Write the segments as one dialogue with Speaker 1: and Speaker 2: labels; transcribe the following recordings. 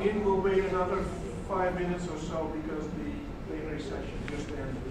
Speaker 1: in. We'll wait another 5 minutes or so because the plenary session just ended.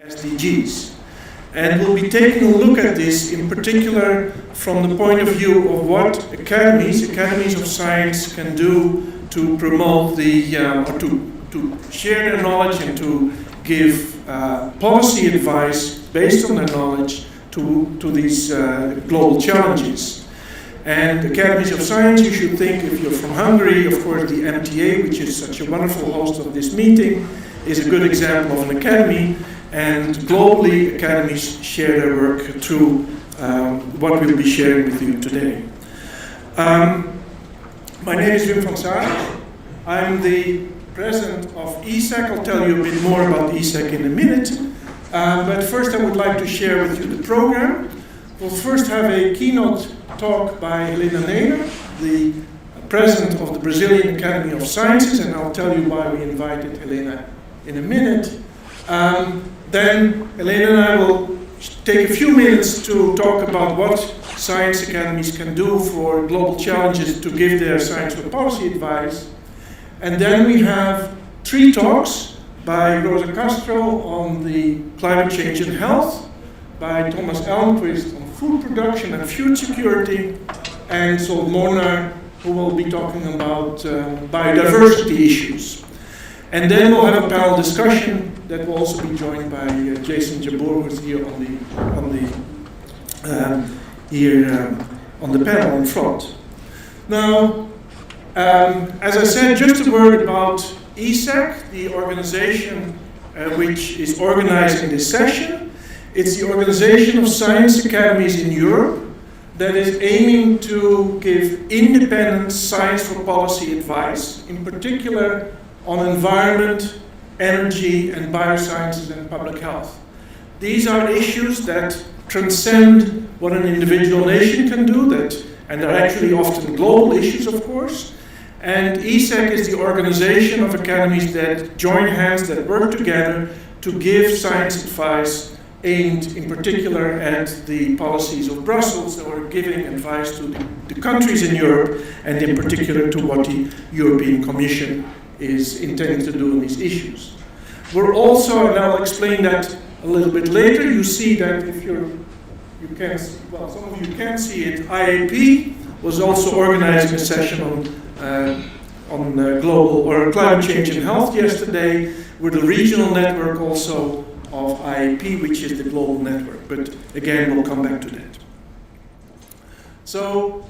Speaker 1: SDGs. And we'll be taking a look at this in particular from the point of view of what academies of science can do to promote or to share their knowledge and to give policy advice based on their knowledge to these global challenges. And academies of science, you should think, if you're from Hungary, of course the MTA, which is such a wonderful host of this meeting, is a good example of an academy. And globally, academies share their work through what we'll be sharing with you today. My name is Wim van Saar. I'm the president of ESAC. I'll tell you a bit more about ESAC in a minute. But first I would like to share with you the program. We'll first have a keynote talk by Helena Nener, the president of the Brazilian Academy of Sciences, and I'll tell you why we invited Helena in a minute. Then Helena and I will take a few minutes to talk about what science academies can do for global challenges to give their science for policy advice. And then we have 3 talks by Rosa Castro on the climate change and health, by Thomas Elmquist on food production and food security, and Sol Molnar, who will be talking about biodiversity issues. And then we'll have a panel discussion that will also be joined by Jason Jabbour, who's here on the panel in front. Now, as I said, just a word about ESAC, the organization which is organizing this session. It's the Organization of Science Academies in Europe that is aiming to give independent science for policy advice, in particular on environment, energy, and biosciences and public health. These are issues that transcend what an individual nation can do, and they're actually often global issues, of course. And ESAC is the organization of academies that join hands, that work together to give science advice aimed in particular at the policies of Brussels, or giving advice to the countries in Europe, and in particular to what the European Commission is intending to do on these issues. We're also, and I'll explain that a little bit later, you see that if some of you can see it, IAP was also organizing a session on global or climate change and health yesterday, with a regional network also of IAP, which is the global network. But again, we'll come back to that. So,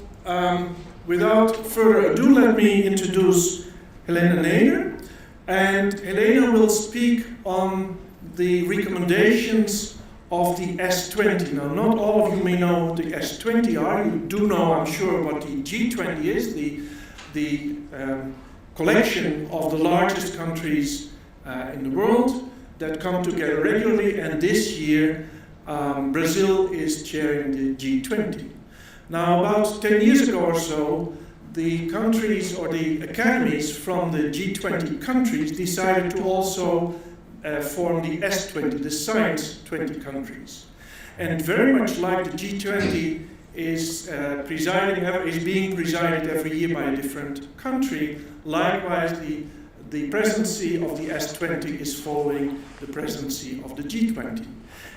Speaker 1: without further ado, let me introduce Helena Nener. And Helena will speak on the recommendations of the S20. Now, not all of you may know what the S20 are. You do know, I'm sure, what the G20 is, the collection of the largest countries in the world that come together regularly, and this year Brazil is chairing the G20. Now, about 10 years ago or so, the countries or the academies from the G20 countries decided to also form the S20, the Science 20 countries. And very much like the G20 is being presided every year by a different country, likewise the presidency of the S20 is following the presidency of the G20.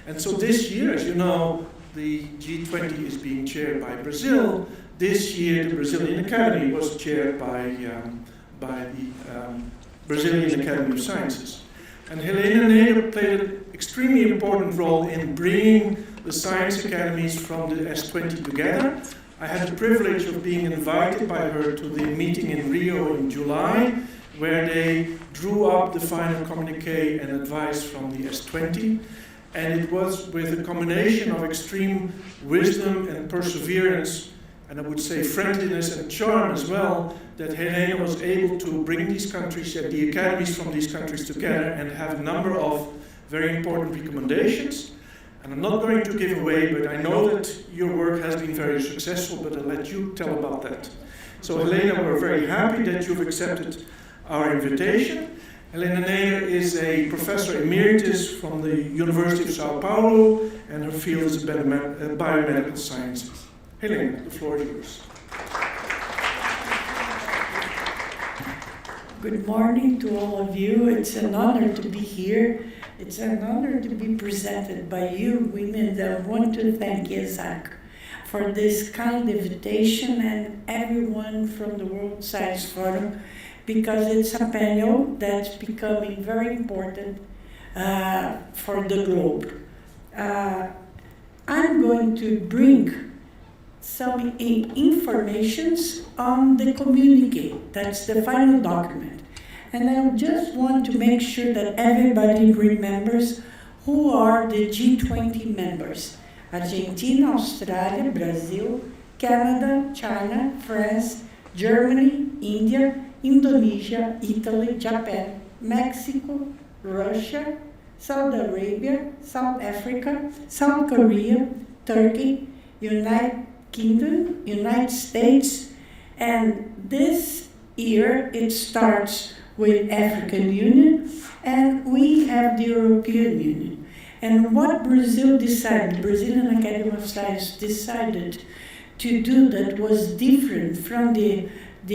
Speaker 1: And so this year, as you know, the G20 is being chaired by Brazil. This year, the Brazilian Academy was chaired by the Brazilian Academy of Sciences. And Helena Nener played an extremely important role in bringing the science academies from the S20 together. I had the privilege of being invited by her to the meeting in Rio in July, where they drew up the final communiqué and advice from the S20. And it was with a combination of extreme wisdom and perseverance, and I would say friendliness and charm as well, that Helena was able to bring these countries, the academies from these countries together, and have a number of very important recommendations. And I'm not going to give away, but I know that your work has been very successful, but I'll let you tell about that. So Helena, we're very happy that you've accepted our invitation. Helena Nener is a professor emeritus from the University of Sao Paulo, and her field is biomedical sciences. Helena, the floor is yours.
Speaker 2: Good morning to all of you. It's an honor to be here. It's an honor to be presented by you women. I want to thank ESAC for this kind invitation and everyone from the World Science Forum, because it's a panel that's becoming very important for the globe. I'm going to bring some informations on the communique. That's the final document. And I just want to make sure that everybody remembers who are the G20 members. Argentina, Australia, Brazil, Canada, China, France, Germany, India, Indonesia, Italy, Japan, Mexico, Russia, Saudi Arabia, South Africa, South Korea, Turkey, United Kingdom, United States, and this year it starts with African Union, and we have the European Union. And what Brazil decided, Brazilian Academy of Science decided to do that was different from the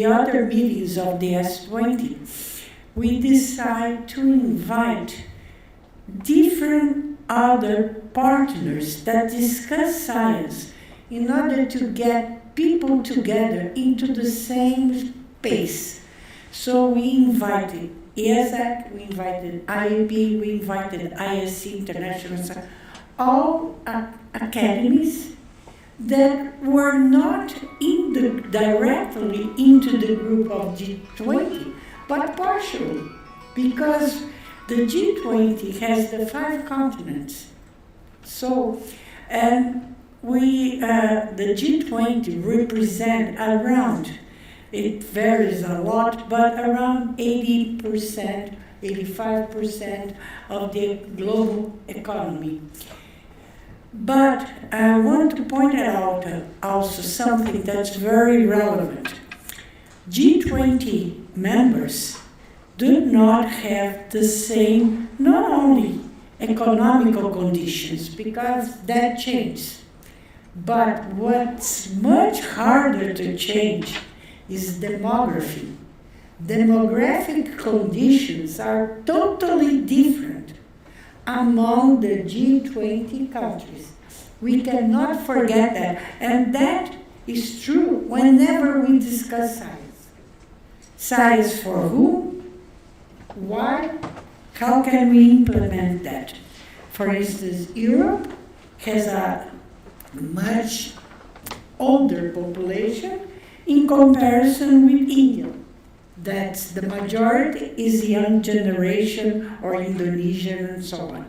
Speaker 2: other meetings of the S20. We decided to invite different other partners that discuss science in order to get people together into the same pace. So we invited ESAC, we invited IAP, we invited ISC, International Science, all academies that were not directly into the group of G20, but partially, because the G20 has the 5 continents. So, and the G20 represent around, it varies a lot, but around 80%, 85% of the global economy. But I want to point out also something that's very relevant. G20 members do not have the same, not only economical conditions, because that changes, but what's much harder to change is demography. Demographic conditions are totally different among the G20 countries. We cannot forget that, and that is true whenever we discuss science. Science for whom? Why? How can we implement that? For instance, Europe has a much older population in comparison with India. That's the majority is young generation or Indonesian and so on.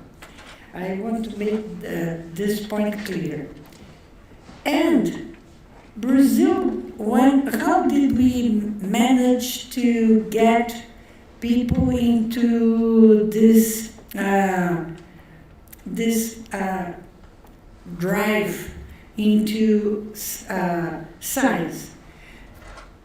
Speaker 2: I want to make this point clear. And Brazil, how did we manage to get people into this drive into science?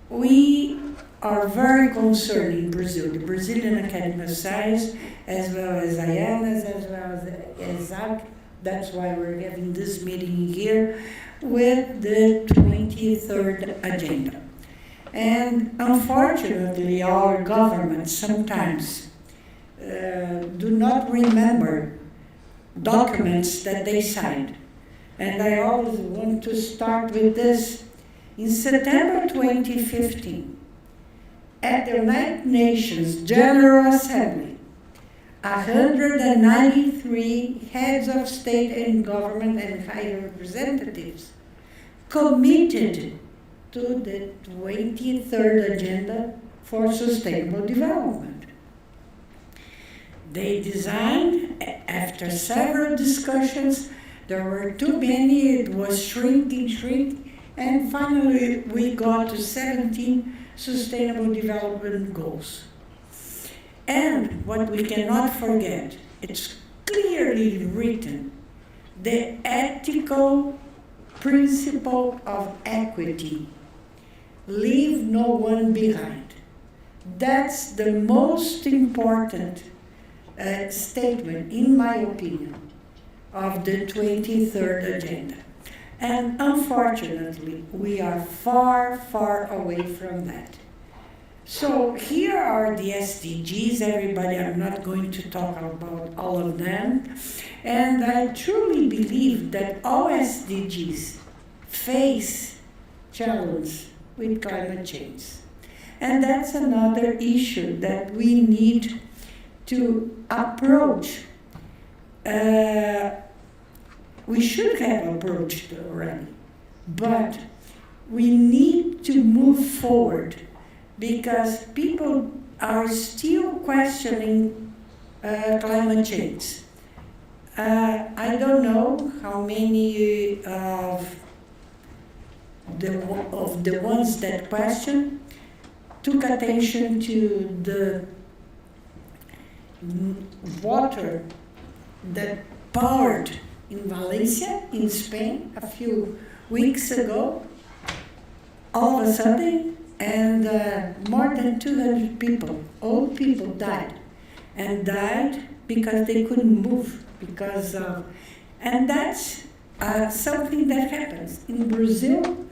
Speaker 2: We are very concerned in Brazil, the Brazilian Academy of Science, as well as IANAS, as well as ESAC. That's why we're having this meeting here with the 23rd agenda. And unfortunately, our government sometimes do not remember documents that they signed. And I always want to start with this. In September 2015, at the United Nations General Assembly, 193 heads of state and government and high representatives committed to the 23rd Agenda for Sustainable Development. They designed, after several discussions, there were too many, it was shrinking, and finally we got to 17 Sustainable Development Goals. And what we cannot forget, it's clearly written, the ethical principle of equity. Leave no one behind. That's the most important statement, in my opinion, of the 23rd Agenda. And unfortunately, we are far, far away from that. So here are the SDGs, everybody. I'm not going to talk about all of them. And I truly believe that all SDGs face challenge with climate change. And that's another issue that we need to approach we should have approached already, but we need to move forward because people are still questioning climate change. I don't know how many of the ones that question took attention to the water that poured in Valencia, in Spain, a few weeks ago, all of a sudden, and more than 200 people, old people died, and died because they couldn't move, because of, and that's something that happens. In Brazil,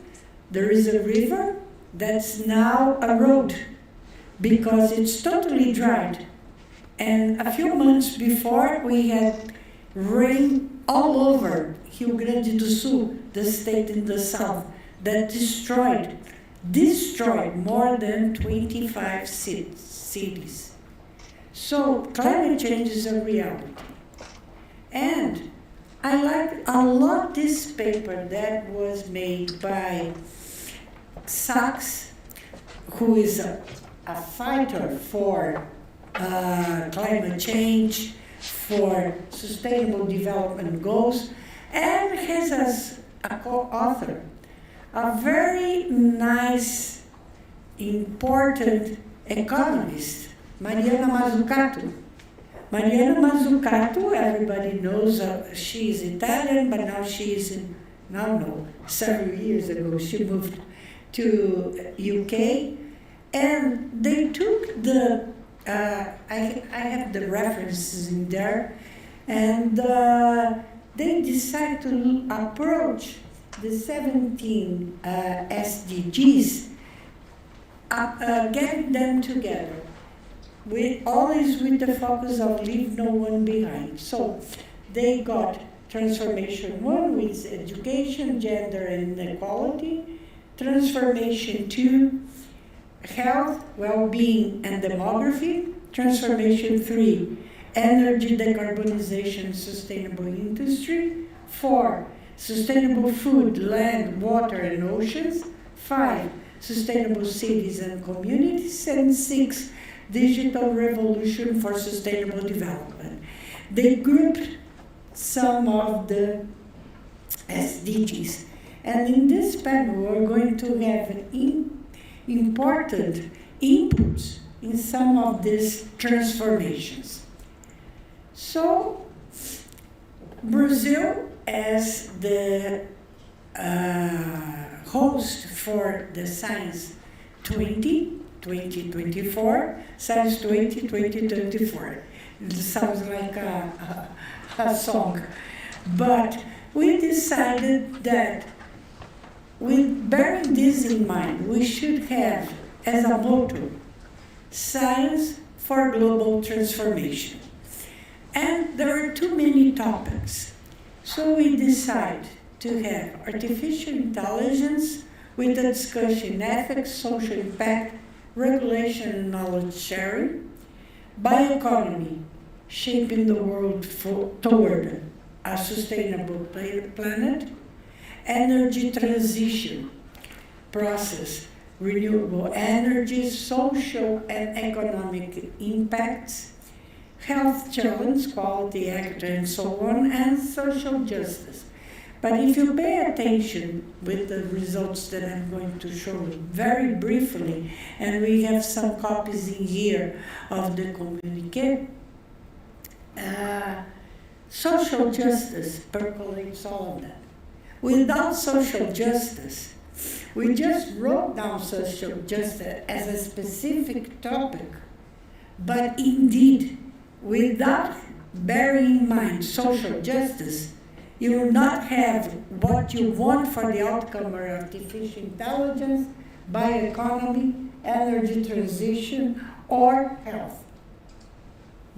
Speaker 2: there is a river that's now a road because it's totally dried. And a few months before, we had rain all over Rio Grande do Sul, the state in the south, that destroyed more than 25 cities. So climate change is a reality. And I like a lot this paper that was made by Sachs, who is a fighter for climate change, for sustainable development goals, and has as a co-author a very nice, important economist, Mariana Mazzucato. Mariana Mazzucato, everybody knows, she is Italian, but now she is several years ago she moved to UK, and they took the, I have the references in there, and they decided to approach the 17 SDGs, getting them together, always with the focus of leave no one behind. So they got transformation 1 with education, gender and equality, transformation 2, health, well-being and demography, transformation 3, energy decarbonization, sustainable industry, 4, sustainable food, land, water and oceans, 5, sustainable cities and communities, and 6, digital revolution for sustainable development. They grouped some of the SDGs. And in this panel, we're going to have important inputs in some of these transformations. So, Brazil, as the host for the Science 2024, Science 2024. It sounds like a song. But we decided that, with bearing this in mind, we should have as a motto, science for global transformation. And there are too many topics. So we decide to have artificial intelligence with a discussion ethics, social impact, regulation and knowledge sharing, bioeconomy, shaping the world toward a sustainable planet, energy transition process, renewable energy, social and economic impacts, health challenge, quality actor, and so on, and social justice. But if you pay attention with the results that I'm going to show you very briefly, and we have some copies in here of the communique, social justice percolates all of that. Without social justice, we just wrote down social justice as a specific topic, but indeed, without bearing in mind social justice, you will not have what you want for the outcome of artificial intelligence, bioeconomy, energy transition, or health.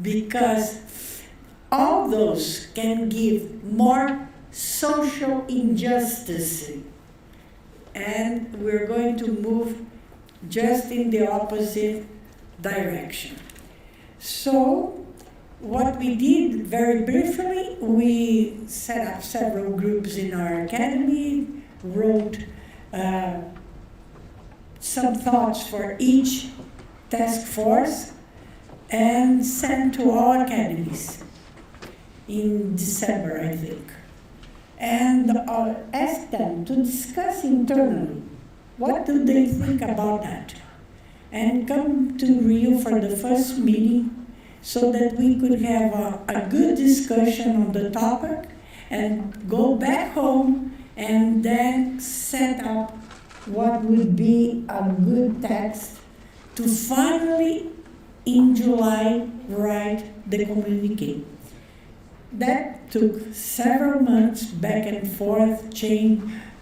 Speaker 2: Because all those can give more social injustice. And we're going to move just in the opposite direction. So what we did very briefly, we set up several groups in our academy, wrote some thoughts for each task force, and sent to all academies in December, I think. And asked them to discuss internally what do they think about that, and come to Rio for the first meeting so that we could have a good discussion on the topic and go back home and then set up what would be a good text to finally, in July, write the communique. That took several months back and forth,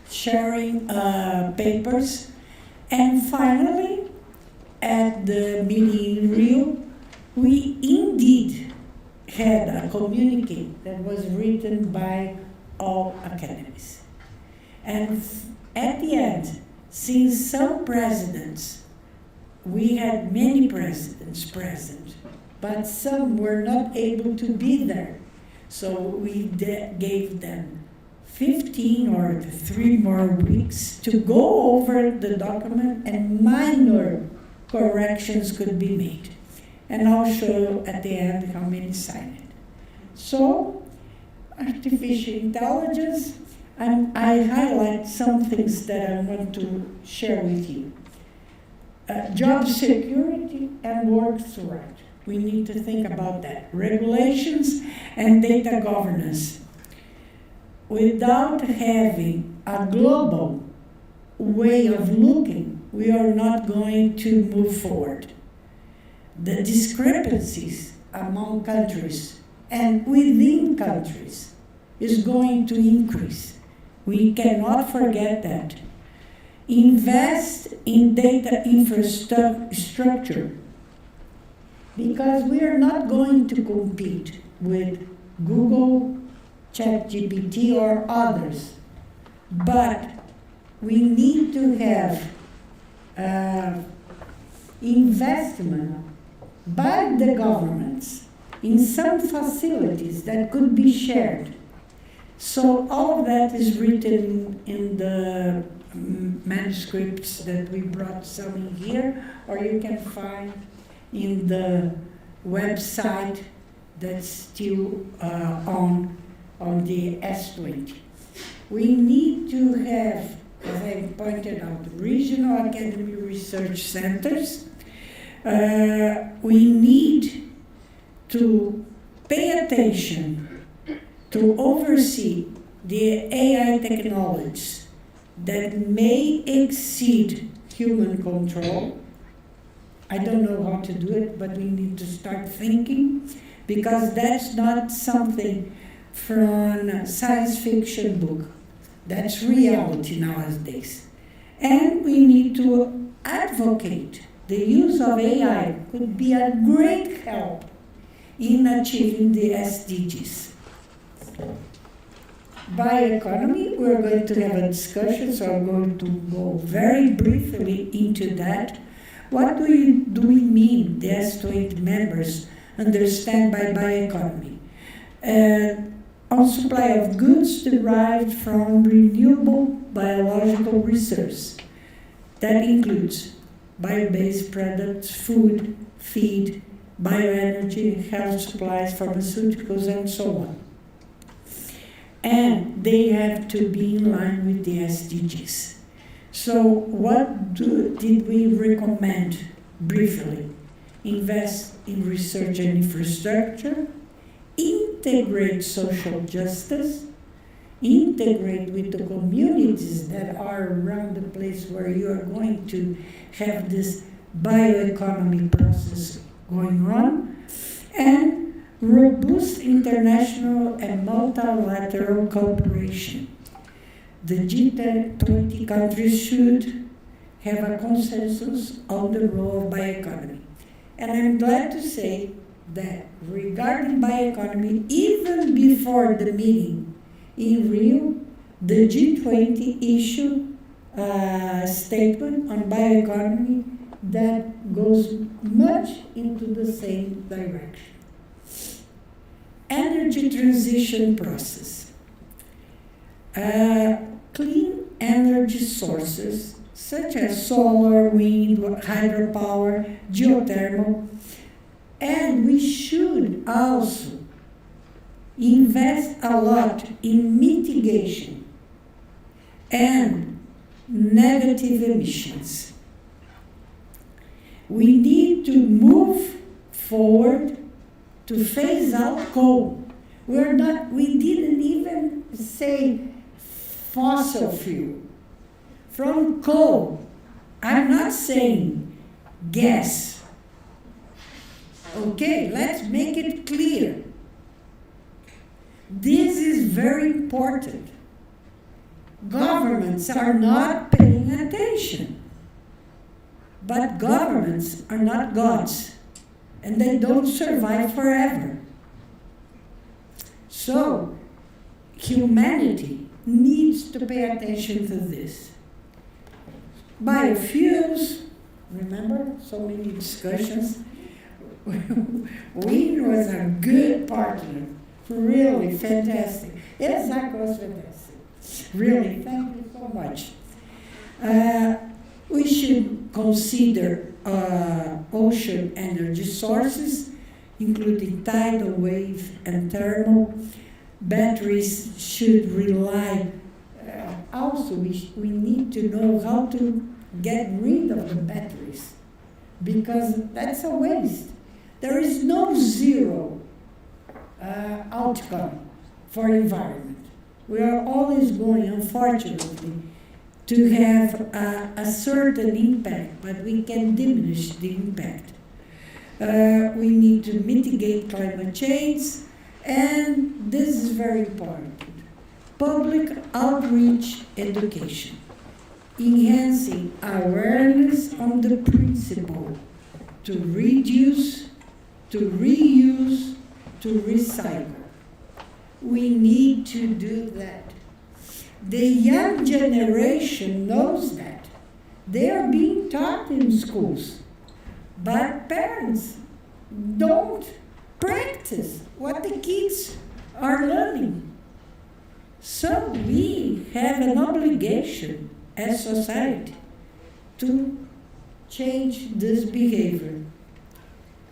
Speaker 2: sharing papers, and finally, at the meeting in Rio, we indeed had a communique that was written by all academies. And at the end, since some presidents, we had many presidents present, but some were not able to be there. So we gave them 15 or 3 more weeks to go over the document, and minor corrections could be made. And I'll show at the end how many signed it. So, artificial intelligence, I highlight some things that I want to share with you. Job security and work's right. We need to think about that. Regulations and data governance. Without having a global way of looking, we are not going to move forward. The discrepancies among countries and within countries is going to increase. We cannot forget that. Invest in data infrastructure, because we are not going to compete with Google, ChatGPT, or others. But we need to have investment by the governments in some facilities that could be shared. So all of that is written in the manuscripts that we brought some in here, or you can find in the website that's still on the S20. We need to have, as I pointed out, regional academy research centers. We need to pay attention to oversee the AI technologies that may exceed human control. I don't know how to do it, but we need to start thinking, because that's not something from a science fiction book. That's reality nowadays. And we need to advocate the use of AI could be a great help in achieving the SDGs. Bioeconomy, we're going to have a discussion, so I'm going to go very briefly into that. What do we mean, the S20 members understand by bioeconomy? On supply of goods derived from renewable biological resources. That includes bio-based products, food, feed, bioenergy, health supplies, pharmaceuticals, and so on. And they have to be in line with the SDGs. So what did we recommend briefly? Invest in research and infrastructure, integrate social justice, integrate with the communities that are around the place where you are going to have this bioeconomy process going on, and robust international and multilateral cooperation. The G20 countries should have a consensus on the role of bioeconomy. And I'm glad to say that regarding bioeconomy, even before the meeting in Rio, the G20 issued a statement on bioeconomy that goes much into the same direction. energy transition process. Clean energy sources such as solar, wind, hydropower, geothermal, and we should also invest a lot in mitigation and negative emissions. We need to move forward to phase out coal. We didn't even say fossil fuel. From coal, I'm not saying gas. Okay, let's make it clear. This is very important. Governments are not paying attention. But governments are not gods, and they don't survive forever. So, humanity needs to pay attention to this. Biofuels, remember, so many discussions. Wind was a good partner, really fantastic. Isaac was fantastic. Really, thank you so much. We should consider ocean energy sources, including tidal wave and thermal. Batteries should rely. Also, we need to know how to get rid of the batteries, because that's a waste. There is no zero outcome for environment. We are always going, unfortunately, to have a certain impact, but we can diminish the impact. We need to mitigate climate change, and this is very important. Public outreach education, enhancing awareness on the principle to reduce, to reuse, to recycle. We need to do that. The young generation knows that. They are being taught in schools, but parents don't practice what the kids are learning. So we have an obligation as society to change this behavior.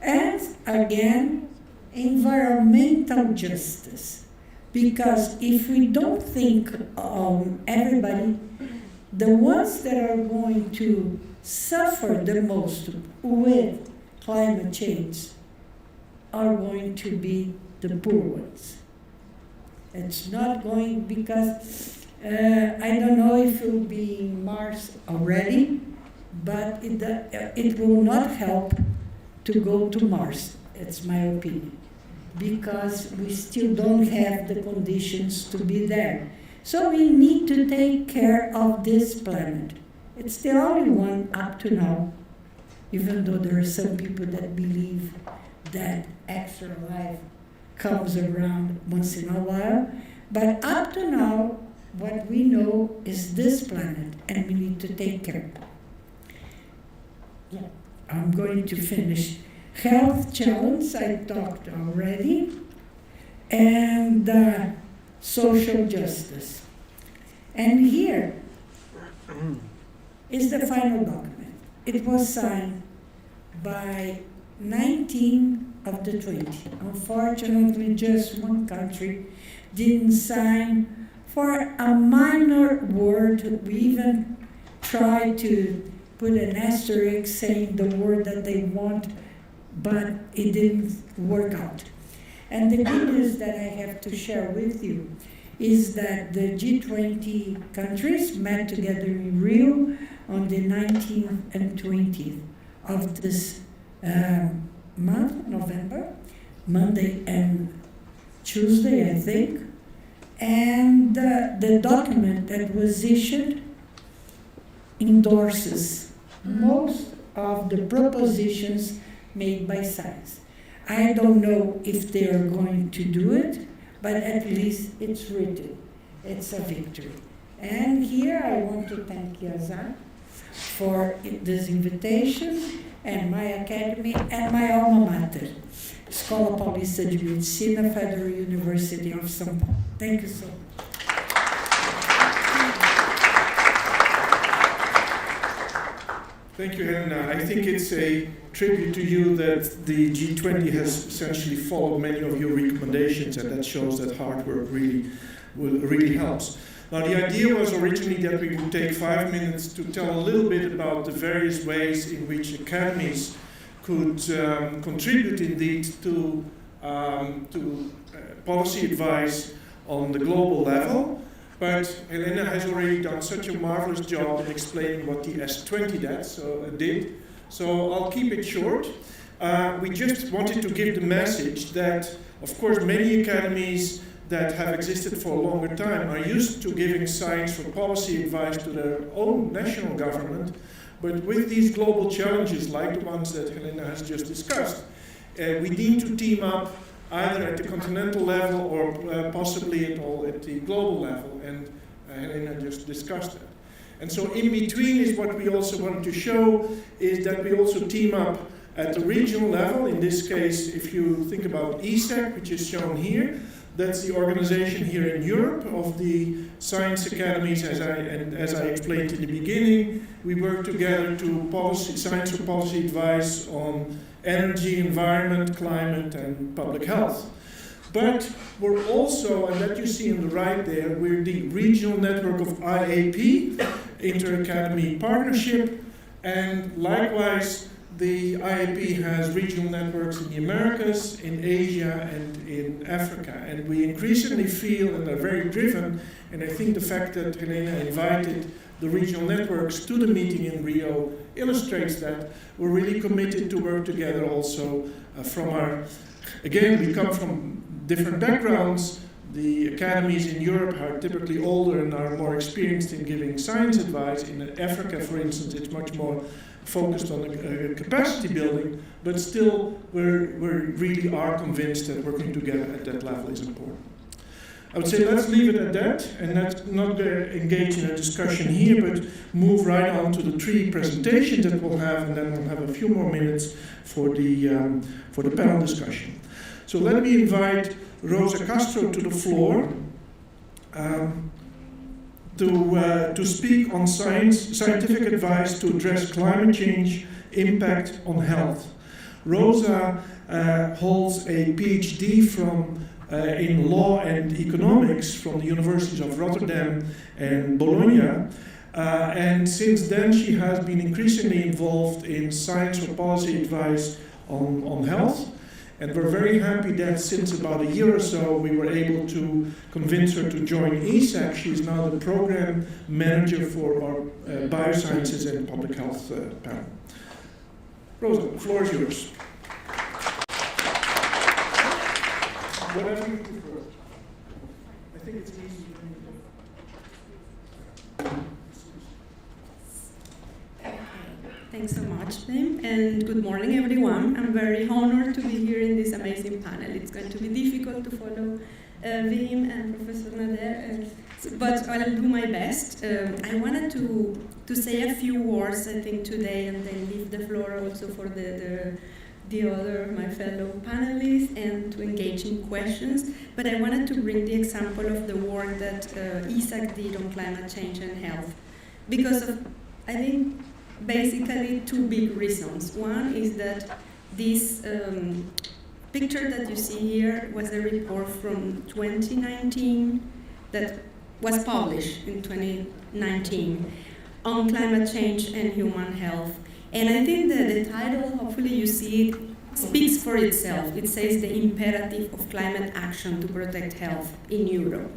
Speaker 2: And again, environmental justice. Because if we don't think everybody, the ones that are going to suffer the most with climate change are going to be the poor ones. It's not going, because I don't know if it will be in Mars already, but it will not help to go to Mars. It's my opinion. Because we still don't have the conditions to be there. So we need to take care of this planet. It's the only one up to now, even though there are some people that believe that extra life comes around once in a while. But up to now, what we know is this planet, and we need to take care. Yeah, I'm going to finish. Health challenge, I talked already, and social justice. And here is the final document. It was signed by 19 of the 20. Unfortunately, just one country didn't sign for a minor word. We even tried to put an asterisk saying the word that they want, but it didn't work out. And the good news that I have to share with you is that the G20 countries met together in Rio on the 19th and 20th of this month, November, Monday and Tuesday, I think. And the document that was issued endorses most of the propositions made by science. I don't know if they are going to do it, but at least it's written. It's a victory. And here I want to thank Yazan for this invitation, and my academy, and my alma mater. Escola Paulista de Medicina, Federal University of São Paulo. Thank you so much.
Speaker 1: Thank you, Helena. I think it's a tribute to you that the G20 has essentially followed many of your recommendations, and that shows that hard work really helps. Now, the idea was originally that we would take 5 minutes to tell a little bit about the various ways in which academies could contribute indeed to policy advice on the global level. But Helena has already done such a marvelous job in explaining what the S20 did. So I'll keep it short. We just wanted to give the message that, of course, many academies that have existed for a longer time are used to giving science for policy advice to their own national government. But with these global challenges, like the ones that Helena has just discussed, we need to team up either at the continental level or possibly at the global level, and Helena just discussed that. And so in between is what we also wanted to show, is that we also team up at the regional level. In this case, if you think about ESAC, which is shown here, that's the organization here in Europe of the science academies, as I explained in the beginning. We work together to science for policy advice on energy, environment, climate, and public health. But we're also, and that you see on the right there, we're the regional network of IAP, Inter-Academy Partnership, and likewise the IAP has regional networks in the Americas, in Asia, and in Africa. And we increasingly feel and are very driven, and I think the fact that Helena invited the regional networks to the meeting in Rio illustrates that we're really committed to work together also again, we come from different backgrounds. The academies in Europe are typically older and are more experienced in giving science advice. In Africa, for instance, it's much more focused on capacity building, but still we really are convinced that working together at that level is important. I would say let's leave it at that, and let's not engage in a discussion here, but move right on to the 3 presentations that we'll have, and then we'll have a few more minutes for the panel discussion. So let me invite Rosa Castro to the floor to speak on scientific advice to address climate change impact on health. Rosa holds a PhD in law and economics from the universities of Rotterdam and Bologna. And since then, she has been increasingly involved in science for policy advice on health. And we're very happy that since about a year or so, we were able to convince her to join ESAC. She's now the program manager for our biosciences and public health panel. Rosa, the floor is yours. Whatever you prefer. I think it's easy.
Speaker 3: Thanks so much, Tim, and good morning, everyone. I'm very honored to be here in this amazing panel. It's going to be difficult to follow Wim and Professor Nader, but I'll do my best. I wanted to say a few words, I think, today, and then leave the floor also for my fellow panelists, and to engage in questions. But I wanted to bring the example of the work that ESAC did on climate change and health, because of, I think, basically 2 big reasons. One is that this picture that you see here was a report from 2019 that was published in 2019 on climate change and human health. And I think that the title, hopefully you see it, speaks for itself. It says the imperative of climate action to protect health in Europe.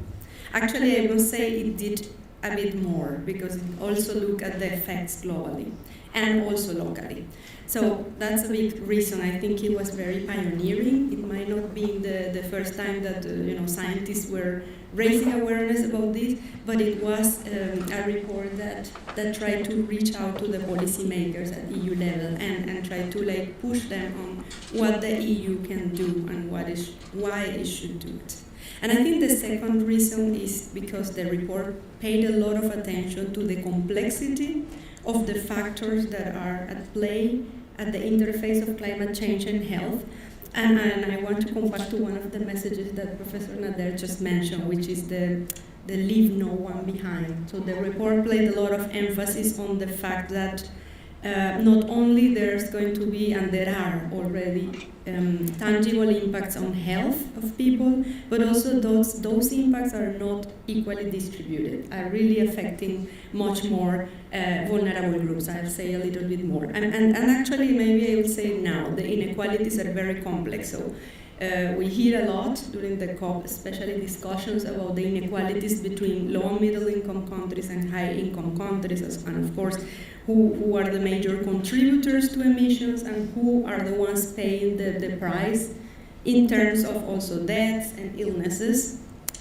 Speaker 3: Actually, I will say it did a bit more, because it also looked at the effects globally and also locally. So that's a big reason. I think it was very pioneering. It might not be the first time that scientists were raising awareness about this, but it was a report that tried to reach out to the policymakers at EU level and try to push them on what the EU can do and why it should do it. And I think the second reason is because the report paid a lot of attention to the complexity of the factors that are at play at the interface of climate change and health, And I want to come back to one of the messages that Professor Nader just mentioned, which is the leave no one behind. So the report played a lot of emphasis on the fact that not only there's going to be, and there are already, tangible impacts on health of people, but also those impacts are not equally distributed, are really affecting much more vulnerable groups. I'll say a little bit more. And actually, maybe I will say now, the inequalities are very complex. So we hear a lot during the COP, especially discussions about the inequalities between low and middle income countries and high income countries, and of course, who are the major contributors to emissions and who are the ones paying the price in terms of also deaths and illnesses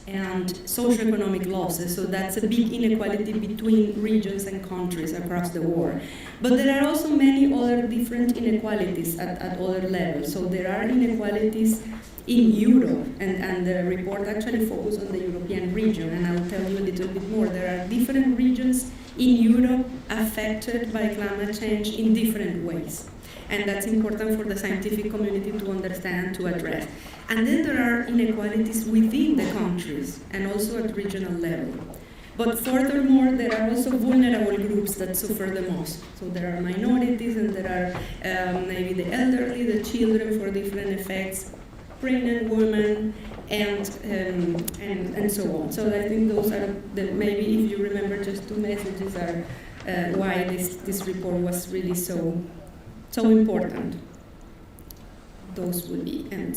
Speaker 3: and socioeconomic losses. So that's a big inequality between regions and countries across the world. But there are also many other different inequalities at other levels. So there are inequalities in Europe, and the report actually focused on the European region, and I'll tell you a little bit more. There are different regions in Europe affected by climate change in different ways. And that's important for the scientific community to understand, to address. And then there are inequalities within the countries and also at regional level. But furthermore, there are also vulnerable groups that suffer the most. So there are minorities, and there are maybe the elderly, the children for different effects, pregnant women, and so on. So I think those are maybe, if you remember, just two messages are why this report was really so important. Those would be, and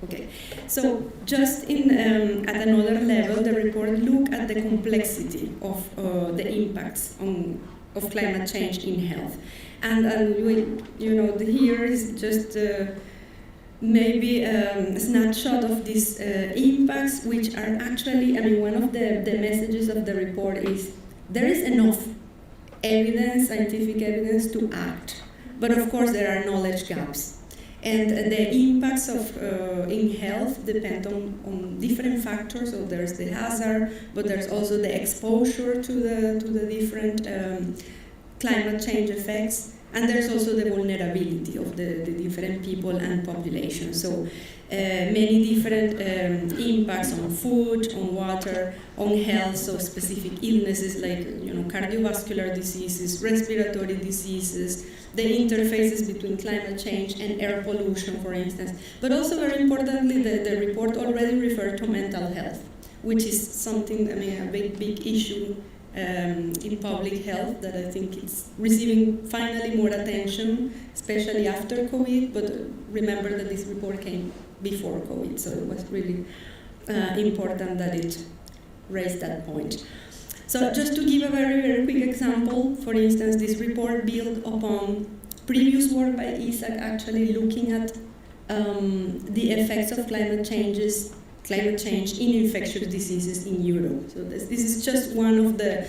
Speaker 3: okay. So just at another level, the report looked at the complexity of the impacts of climate change in health, and here is just maybe a snapshot of these impacts, which are actually, one of the messages of the report is there is enough evidence, scientific evidence to act, but of course there are knowledge gaps. And the impacts of in health depend on different factors. So there's the hazard, but there's also the exposure to the different climate change effects. And there's also the vulnerability of the different people and populations. So many different impacts on food, on water, on health, so specific illnesses like cardiovascular diseases, respiratory diseases, the interfaces between climate change and air pollution, for instance. But also very importantly, the report already referred to mental health, which is something, a big issue in public health that I think it's receiving finally more attention, especially after COVID, but remember that this report came before COVID, so it was really important that it raised that point. So just to give a very, very quick example, for instance, this report built upon previous work by Isaac actually looking at the effects of climate change in infectious diseases in Europe. So this is just one of the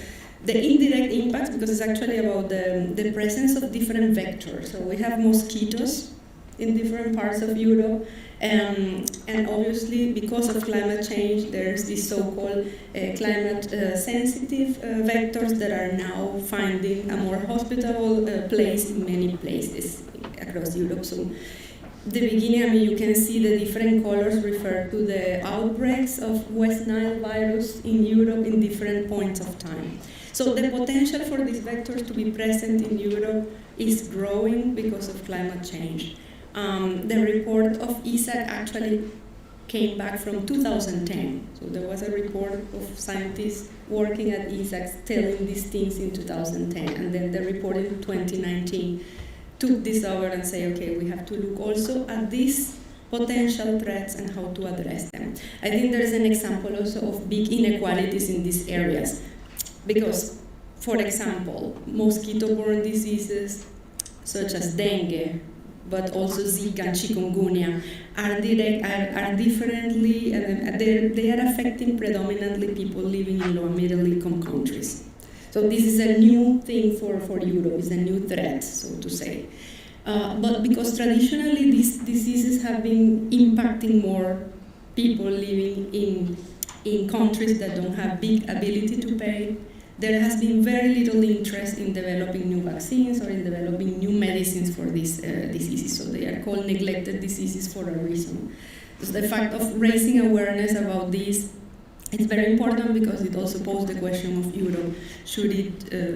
Speaker 3: indirect impacts, because it's actually about the presence of different vectors. So we have mosquitoes in different parts of Europe, and obviously because of climate change, there's these so-called climate-sensitive vectors that are now finding a more hospitable place in many places across Europe. So the beginning, you can see the different colors refer to the outbreaks of West Nile virus in Europe in different points of time. So the potential for these vectors to be present in Europe is growing because of climate change. The report of Isaac actually came back from 2010. So there was a report of scientists working at Isaac telling these things in 2010, and then the report in 2019 took this over and say, okay, we have to look also at these potential threats and how to address them. I think there is an example also of big inequalities in these areas, because, for example, mosquito-borne diseases such as dengue, but also Zika and chikungunya are differently, they are affecting predominantly people living in low and middle income countries. So this is a new thing for Europe, it's a new threat, so to say. But because traditionally these diseases have been impacting more people living in countries that don't have big ability to pay, there has been very little interest in developing new vaccines or in developing new medicines for these diseases. So they are called neglected diseases for a reason. So the fact of raising awareness about this, it's very important because it also poses the question of Europe. Should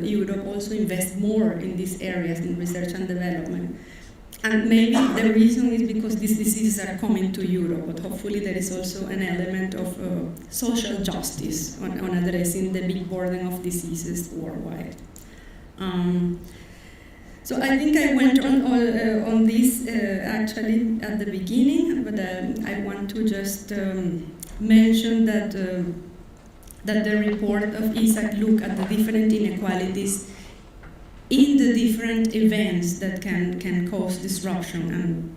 Speaker 3: Europe also invest more in these areas, in research and development? And maybe the reason is because these diseases are coming to Europe, but hopefully there is also an element of social justice on addressing the big burden of diseases worldwide. So I think I went on this actually at the beginning, but I want to just mention that the report of Isaac looked at the different inequalities in the different events that can cause disruption. And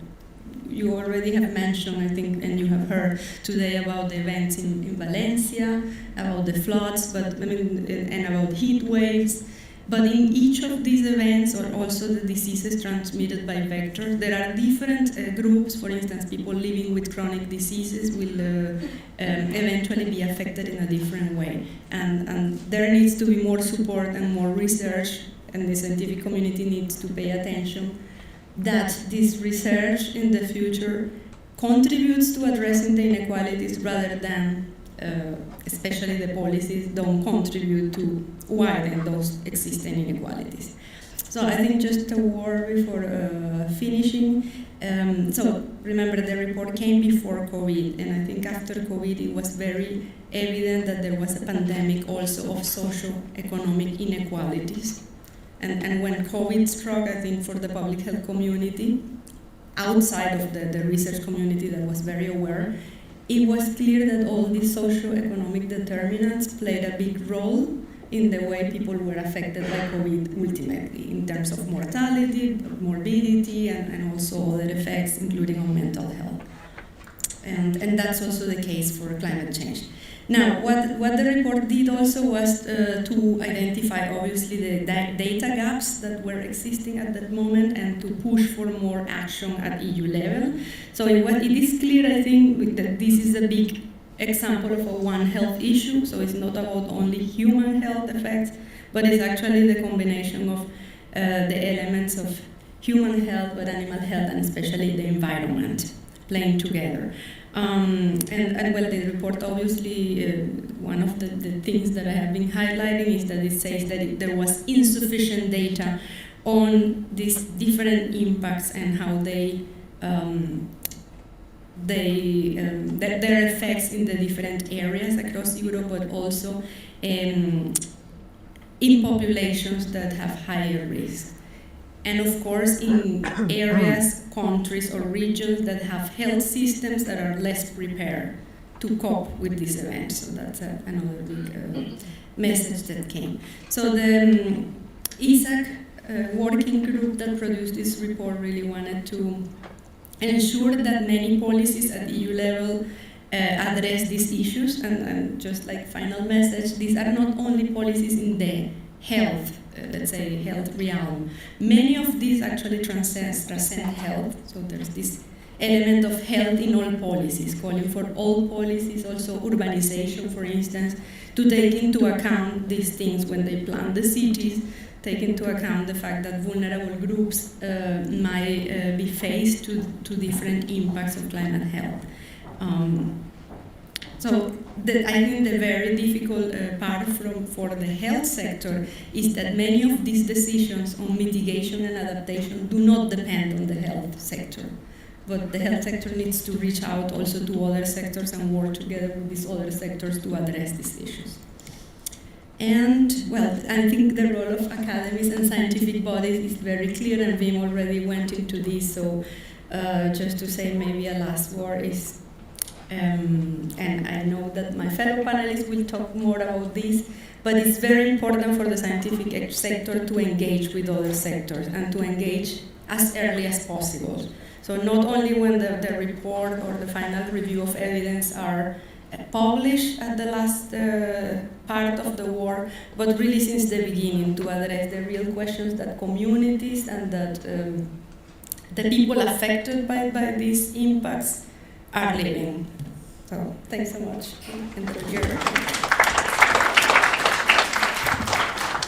Speaker 3: you already have mentioned, I think, and you have heard today about the events in Valencia, about the floods, and about heat waves. But in each of these events, or also the diseases transmitted by vectors, there are different groups. For instance, people living with chronic diseases will eventually be affected in a different way. And there needs to be more support and more research, and the scientific community needs to pay attention that this research in the future contributes to addressing the inequalities rather than especially the policies don't contribute to widen those existing inequalities. So I think just a word before finishing. So remember, the report came before COVID, and I think after COVID it was very evident that there was a pandemic also of socio-economic inequalities. And when COVID struck, I think for the public health community, outside of the research community that was very aware, it was clear that all these socio-economic determinants played a big role in the way people were affected by COVID ultimately, in terms of mortality, morbidity, and also other effects, including on mental health. And that's also the case for climate change. Now, what the report did also was to identify, obviously, the data gaps that were existing at that moment and to push for more action at EU level. So it is clear, I think, that this is a big example of a One Health issue. So it's not about only human health effects, but it's actually the combination of the elements of human health, but animal health, and especially the environment playing together. And well, the report obviously, one of the things that I have been highlighting is that it says that there was insufficient data on these different impacts and how their effects in the different areas across Europe, but also in populations that have higher risk. And of course, in areas, countries, or regions that have health systems that are less prepared to cope with these events. So that's another big message that came. So the ISAC working group that produced this report really wanted to ensure that many policies at EU level address these issues. And just like final message, these are not only policies in the health, let's say, health realm. Many of these actually transcend health. So there's this element of health in all policies, calling for all policies, also urbanization, for instance, to take into account these things when they plan the cities, take into account the fact that vulnerable groups might be faced to different impacts of climate health. So I think the very difficult part for the health sector is that many of these decisions on mitigation and adaptation do not depend on the health sector. But the health sector needs to reach out also to other sectors and work together with these other sectors to address these issues. And, well, I think the role of academies and scientific bodies is very clear, and Wim already went into this, so just to say maybe a last word is, and I know that my fellow panelists will talk more about this, but it's very important for the scientific sector to engage with other sectors and to engage as early as possible. So not only when the report or the final review of evidence are published at the last part of the work, but really since the beginning to address the real questions that communities and that the people affected by these impacts are living. So thanks so much.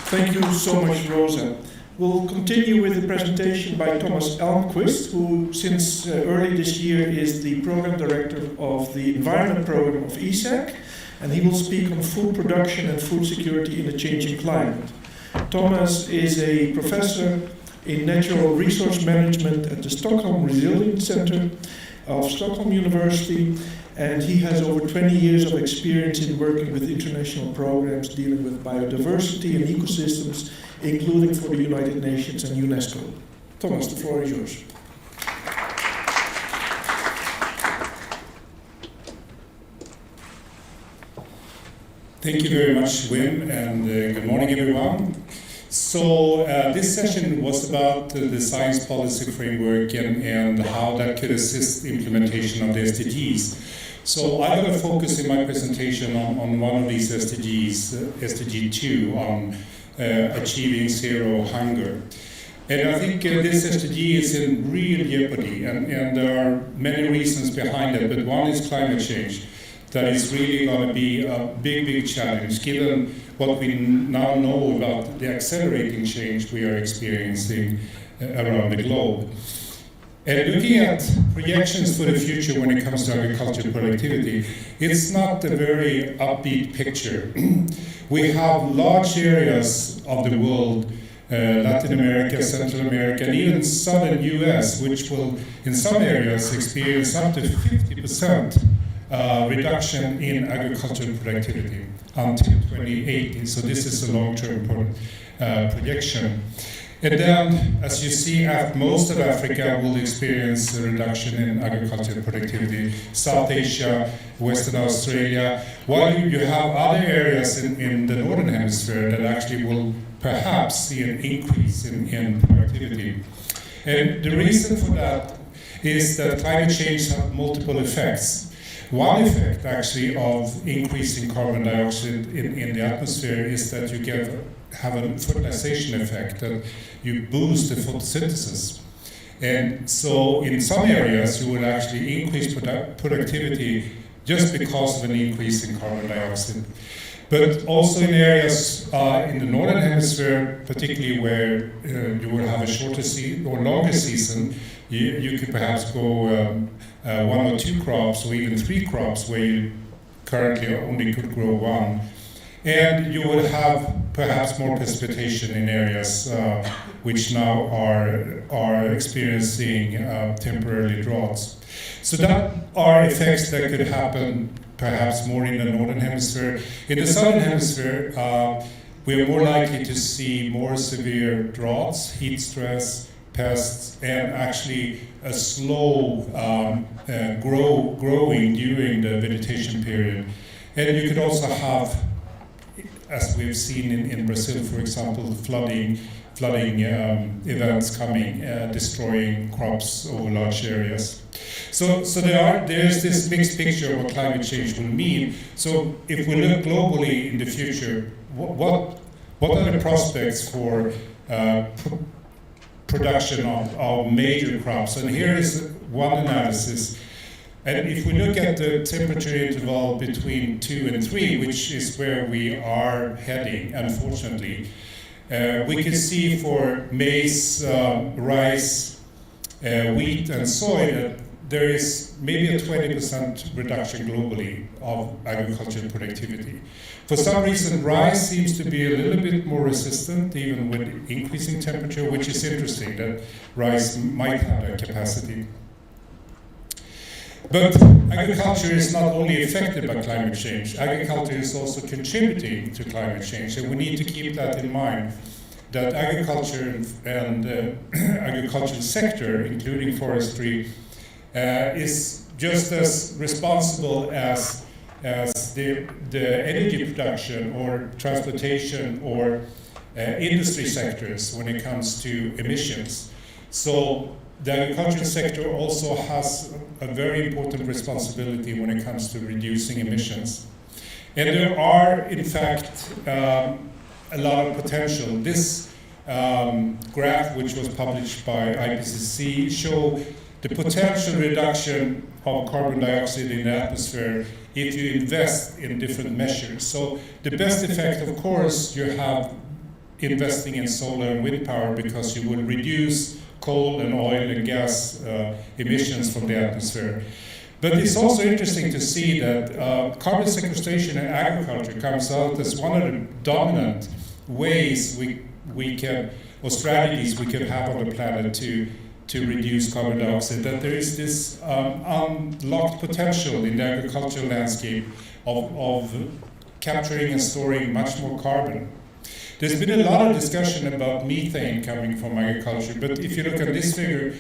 Speaker 1: Thank you so much, Rosa. We'll continue with the presentation by Thomas Elmquist, who since early this year is the program director of the environment program of ESAC, and he will speak on food production and food security in a changing climate. Thomas is a professor in natural resource management at the Stockholm Resilience Center of Stockholm University, and he has over 20 years of experience in working with international programs dealing with biodiversity and ecosystems, including for the United Nations and UNESCO. Thomas, the floor is yours.
Speaker 4: Thank you very much, Wim, and good morning, everyone. So this session was about the science policy framework and how that could assist the implementation of the SDGs. So I'm going to focus in my presentation on one of these SDGs, SDG 2, on achieving zero hunger. And I think this SDG is in real jeopardy, and there are many reasons behind it, but one is climate change. That is really going to be a big challenge, given what we now know about the accelerating change we are experiencing around the globe. And looking at projections for the future when it comes to agricultural productivity, it's not a very upbeat picture. We have large areas of the world, Latin America, Central America, and even southern US, which will, in some areas, experience up to 50% reduction in agricultural productivity until 2080. So this is a long-term projection. And then, as you see, most of Africa will experience a reduction in agricultural productivity. South Asia, Western Australia, while you have other areas in the Northern Hemisphere that actually will perhaps see an increase in productivity. And the reason for that is that climate change has multiple effects. One effect, actually, of increasing carbon dioxide in the atmosphere is that you have a fertilization effect, that you boost the photosynthesis. And so in some areas, you will actually increase productivity just because of an increase in carbon dioxide. But also in areas in the Northern Hemisphere, particularly where you will have a shorter or longer season, you could perhaps go 1 or 2 crops or even 3 crops where you currently only could grow 1. And you will have perhaps more precipitation in areas which now are experiencing temporary droughts. So that are effects that could happen perhaps more in the Northern Hemisphere. In the Southern Hemisphere, we are more likely to see more severe droughts, heat stress, pests, and actually a slow growing during the vegetation period. And you could also have, as we've seen in Brazil, for example, flooding events coming, destroying crops over large areas. So there's this mixed picture of what climate change will mean. So if we look globally in the future, what are the prospects for production of major crops? And here is one analysis. And if we look at the temperature interval between 2 and 3, which is where we are heading, unfortunately, we can see for maize, rice, wheat, and soy that there is maybe a 20% reduction globally of agricultural productivity. For some reason, rice seems to be a little bit more resistant, even with increasing temperature, which is interesting, that rice might have that capacity. But agriculture is not only affected by climate change, agriculture is also contributing to climate change, and we need to keep that in mind, that agriculture and agricultural sector, including forestry, is just as responsible as the energy production or transportation or industry sectors when it comes to emissions. So the agricultural sector also has a very important responsibility when it comes to reducing emissions. And there are, in fact, a lot of potential. This graph, which was published by IPCC, show the potential reduction of carbon dioxide in the atmosphere if you invest in different measures. So the best effect, of course, you have investing in solar and wind power because you will reduce coal and oil and gas emissions from the atmosphere. But it's also interesting to see that carbon sequestration in agriculture comes out as one of the dominant ways we can, or strategies we can have on the planet to reduce carbon dioxide, that there is this unlocked potential in the agricultural landscape of capturing and storing much more carbon. There's been a lot of discussion about methane coming from agriculture, but if you look at this figure,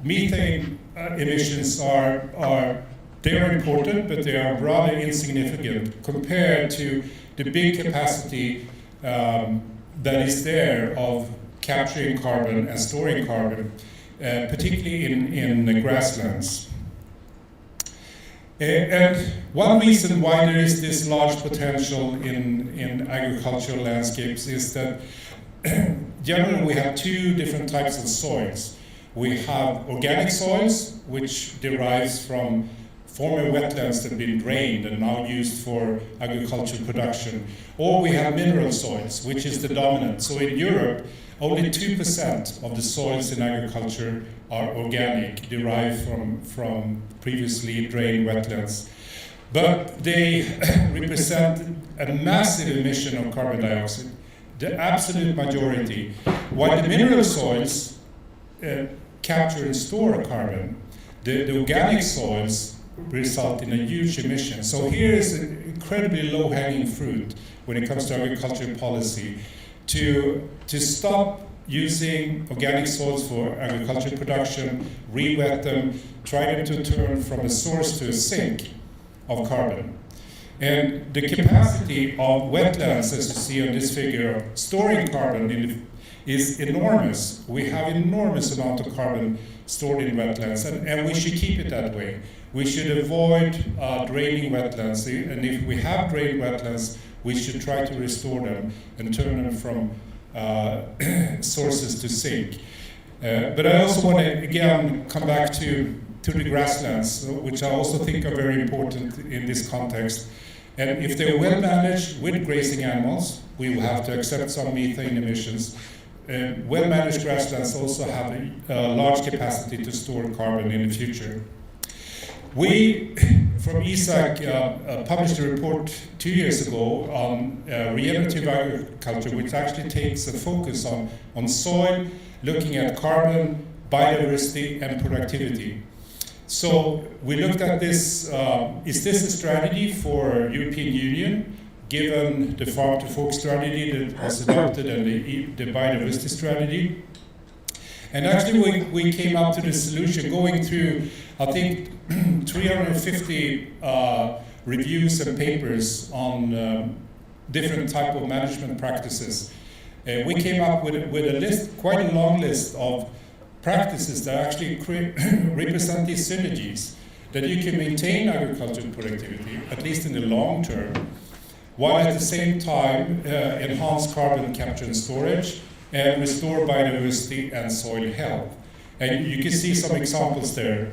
Speaker 4: methane emissions they are important, but they are rather insignificant compared to the big capacity that is there of capturing carbon and storing carbon, particularly in the grasslands. And one reason why there is this large potential in agricultural landscapes is that generally we have two different types of soils. We have organic soils, which derives from former wetlands that have been drained and now used for agricultural production. Or we have mineral soils, which is the dominant. So in Europe, only 2% of the soils in agriculture are organic, derived from previously drained wetlands. But they represent a massive emission of carbon dioxide, the absolute majority. While the mineral soils capture and store carbon, the organic soils result in a huge emission. So here is an incredibly low-hanging fruit when it comes to agricultural policy to stop using organic soils for agricultural production, re-wet them, try them to turn from a source to a sink of carbon. And the capacity of wetlands, as you see on this figure, of storing carbon is enormous. We have enormous amount of carbon stored in wetlands, and we should keep it that way. We should avoid draining wetlands, and if we have drained wetlands, we should try to restore them and turn them from sources to sink. But I also want to again come back to the grasslands, which I also think are very important in this context. And if they're well managed with grazing animals, we will have to accept some methane emissions. Well managed grasslands also have a large capacity to store carbon in the future. We, from ESAC, published a report 2 years ago on regenerative agriculture, which actually takes a focus on soil, looking at carbon, biodiversity, and productivity. So we looked at this, is this a strategy for European Union, given the Farm to Fork strategy that was adopted and the biodiversity strategy? And actually we came up to the solution going through, I think, 350 reviews and papers on different type of management practices. We came up with a list, quite a long list of practices that actually represent these synergies, that you can maintain agricultural productivity, at least in the long term, while at the same time enhance carbon capture and storage, and restore biodiversity and soil health. And you can see some examples there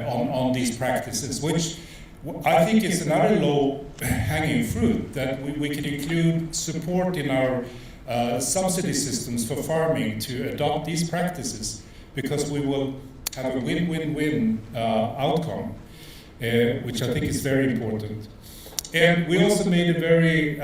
Speaker 4: on these practices, which I think is another low-hanging fruit, that we can include support in our subsidy systems for farming to adopt these practices, because we will have a win-win-win outcome, which I think is very important. And we also made a very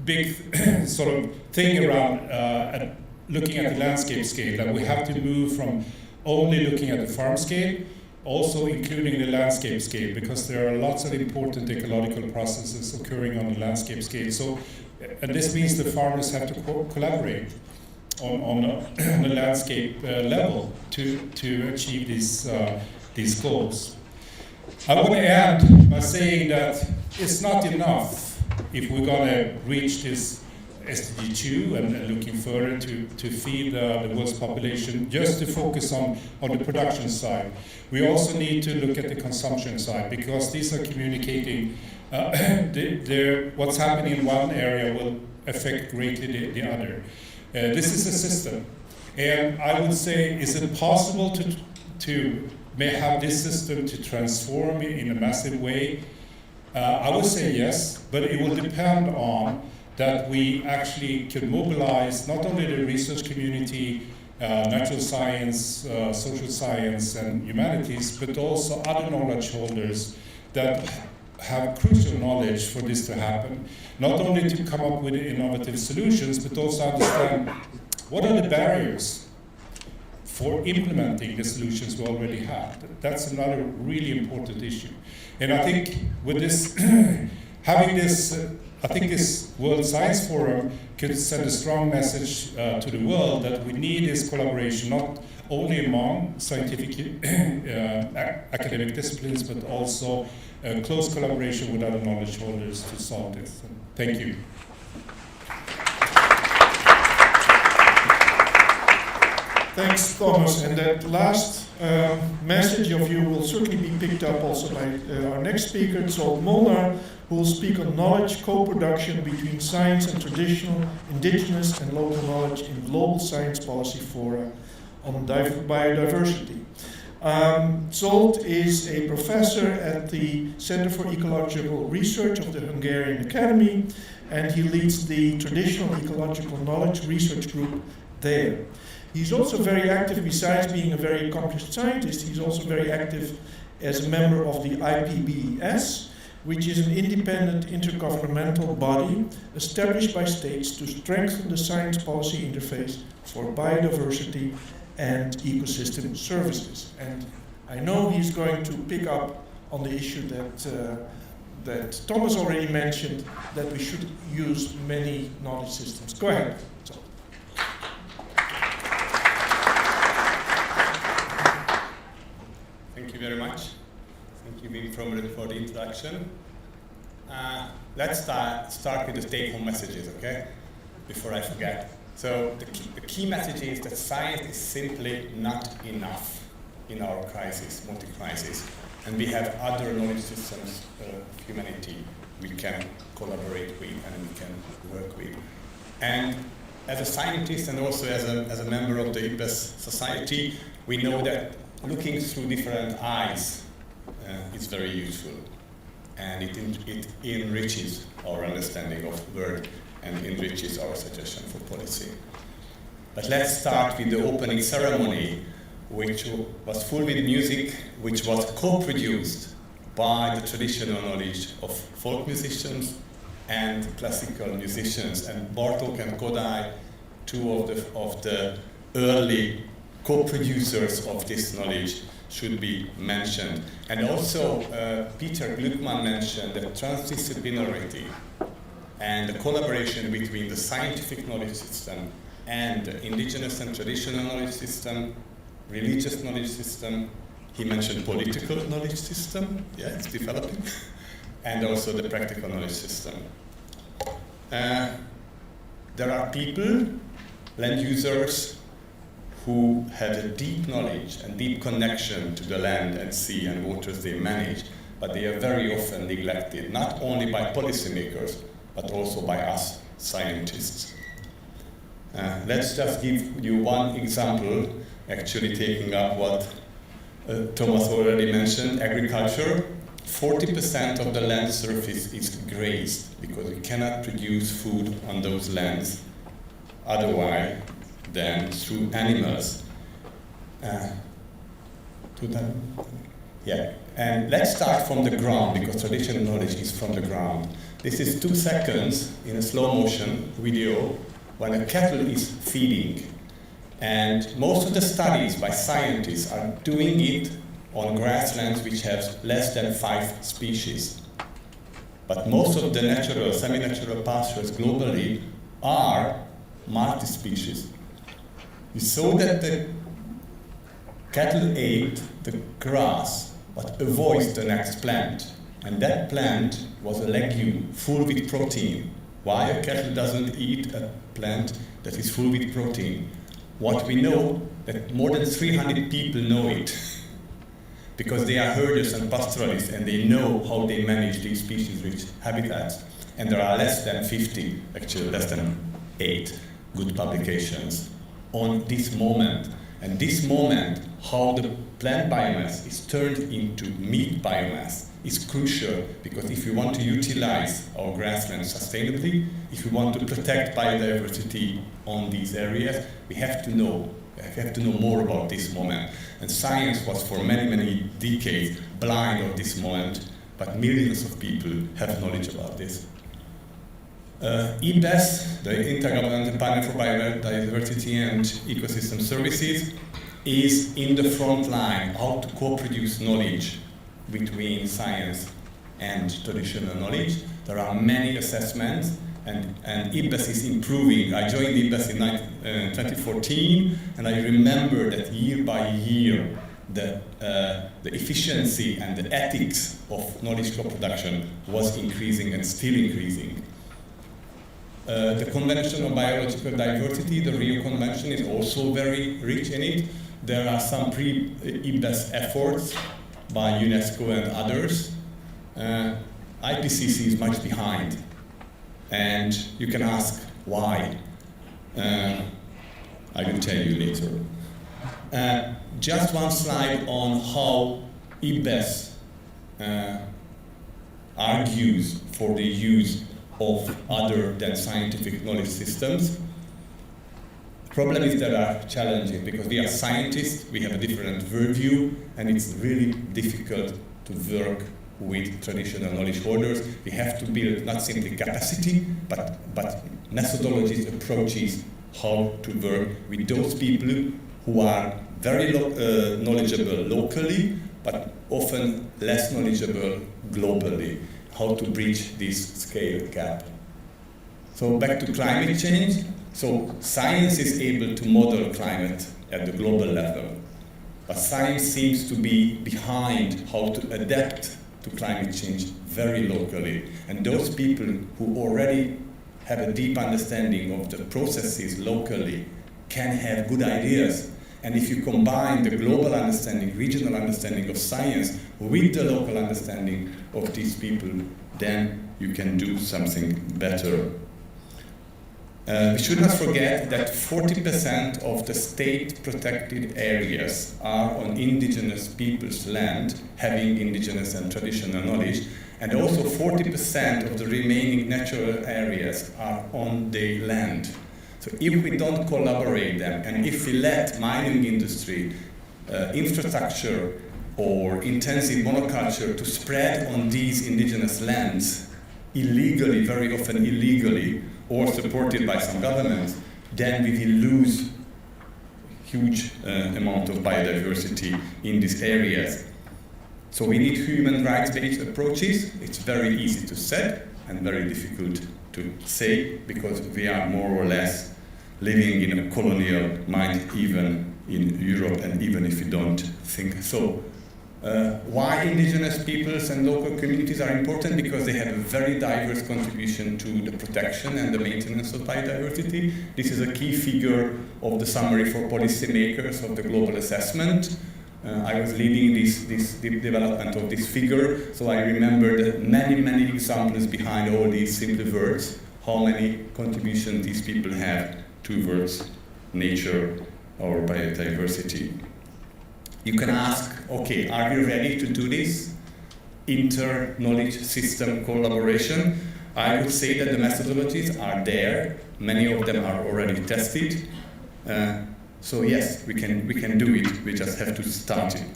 Speaker 4: big sort of thing around looking at the landscape scale, that we have to move from only looking at the farm scale, also including the landscape scale, because there are lots of important ecological processes occurring on the landscape scale. So, and this means the farmers have to collaborate on the landscape level to achieve these goals. I want to end by saying that it's not enough if we're going to reach this SDG 2 and looking further to feed the world's population, just to focus on the production side. We also need to look at the consumption side, because these are communicating, what's happening in one area will affect greatly the other. This is a system, and I would say, is it possible to have this system to transform in a massive way? I would say yes, but it will depend on that we actually could mobilize not only the research community, natural science, social science, and humanities, but also other knowledge holders that have crucial knowledge for this to happen. Not only to come up with innovative solutions, but also understand what are the barriers for implementing the solutions we already have. That's another really important issue. And I think with this, having this, I think this World Science Forum could send a strong message to the world that we need this collaboration, not only among scientific academic disciplines, but also close collaboration with other knowledge holders to solve this. Thank you.
Speaker 1: Thanks, Thomas. And that last message of you will certainly be picked up also by our next speaker, Zsolt Molnar, who will speak on knowledge co-production between science and traditional, indigenous and local knowledge in global science policy fora on biodiversity. Zsolt is a professor at the Center for Ecological Research of the Hungarian Academy, and he leads the Traditional Ecological Knowledge Research Group there. He's also very active, besides being a very accomplished scientist, he's also very active as a member of the IPBES, which is an independent intergovernmental body established by states to strengthen the science policy interface for biodiversity and ecosystem services. And I know he's going to pick up on the issue that Thomas already mentioned, that we should use many knowledge systems. Go ahead.
Speaker 5: Thank you very much. Thank you, Imre, for the introduction. Let's start with the take-home messages, okay? Before I forget. So the key message is that science is simply not enough in our crisis, multi-crisis. And we have other knowledge systems of humanity we can collaborate with and we can work with. And as a scientist and also as a member of the IPBES society, we know that looking through different eyes is very useful, and it enriches our understanding of the world and enriches our suggestion for policy. But let's start with the opening ceremony, which was full with music, which was co-produced by the traditional knowledge of folk musicians and classical musicians. And Bartók and Kodály, two of the early co-producers of this knowledge, should be mentioned. And also, Peter Gluckman mentioned the transdisciplinarity and the collaboration between the scientific knowledge system and the indigenous and traditional knowledge system, religious knowledge system. He mentioned political knowledge system, yeah, it's developing, and also the practical knowledge system. There are people, land users, who had a deep knowledge and deep connection to the land and sea and waters they manage, but they are very often neglected, not only by policymakers, but also by us scientists. Let's just give you one example, actually taking up what Thomas already mentioned, agriculture. 40% of the land surface is grazed because we cannot produce food on those lands otherwise than through animals. And let's start from the ground, because traditional knowledge is from the ground. This is 2 seconds in a slow motion video when a cattle is feeding. And most of the studies by scientists are doing it on grasslands which have less than 5 species. But most of the natural, semi-natural pastures globally are multi-species. We saw that the cattle ate the grass, but avoids the next plant. And that plant was a legume full with protein. Why a cattle doesn't eat a plant that is full with protein? What we know, that more than 300 people know it, because they are herders and pastoralists, and they know how they manage these species-rich habitats. And there are less than 50, actually less than 8 good publications on this moment. And this moment, how the plant biomass is turned into meat biomass, is crucial, because if we want to utilize our grasslands sustainably, if we want to protect biodiversity on these areas, we have to know more about this moment. And science was for many, many decades blind of this moment, but millions of people have knowledge about this. IPBES, the Intergovernmental Panel for Biodiversity and Ecosystem Services, is in the front line how to co-produce knowledge between science and traditional knowledge. There are many assessments, and IPBES is improving. I joined IPBES in 2014, and I remember that year by year the efficiency and the ethics of knowledge co-production was increasing and still increasing. The Convention on Biological Diversity, the Rio Convention, is also very rich in it. There are some pre-IPBES efforts by UNESCO and others. IPCC is much behind, and you can ask why. I will tell you later. Just one slide on how IPBES argues for the use of other than scientific knowledge systems. The problem is there are challenges, because we are scientists, we have a different worldview, and it's really difficult to work with traditional knowledge holders. We have to build not simply capacity, but methodologies, approaches, how to work with those people who are very knowledgeable locally, but often less knowledgeable globally. How to bridge this scale gap. So back to climate change. So science is able to model climate at the global level, but science seems to be behind how to adapt to climate change very locally. And those people who already have a deep understanding of the processes locally can have good ideas. And if you combine the global understanding, regional understanding of science with the local understanding of these people, then you can do something better. We should not forget that 40% of the state protected areas are on indigenous people's land, having indigenous and traditional knowledge, and also 40% of the remaining natural areas are on their land. So if we don't collaborate them, and if we let mining industry, infrastructure, or intensive monoculture to spread on these indigenous lands illegally, very often illegally, or supported by some governments, then we will lose huge amount of biodiversity in these areas. So we need human rights-based approaches. It's very easy to set and very difficult to say, because we are more or less living in a colonial mind, even in Europe, and even if we don't think so. Why indigenous peoples and local communities are important? Because they have a very diverse contribution to the protection and the maintenance of biodiversity. This is a key figure of the summary for policymakers of the global assessment. I was leading this development of this figure, so I remember the many examples behind all these simple words, how many contributions these people have towards nature or biodiversity. You can ask, okay, are we ready to do this? Inter-knowledge system collaboration. I would say that the methodologies are there. Many of them are already tested. So yes, we can do it. We just have to start it.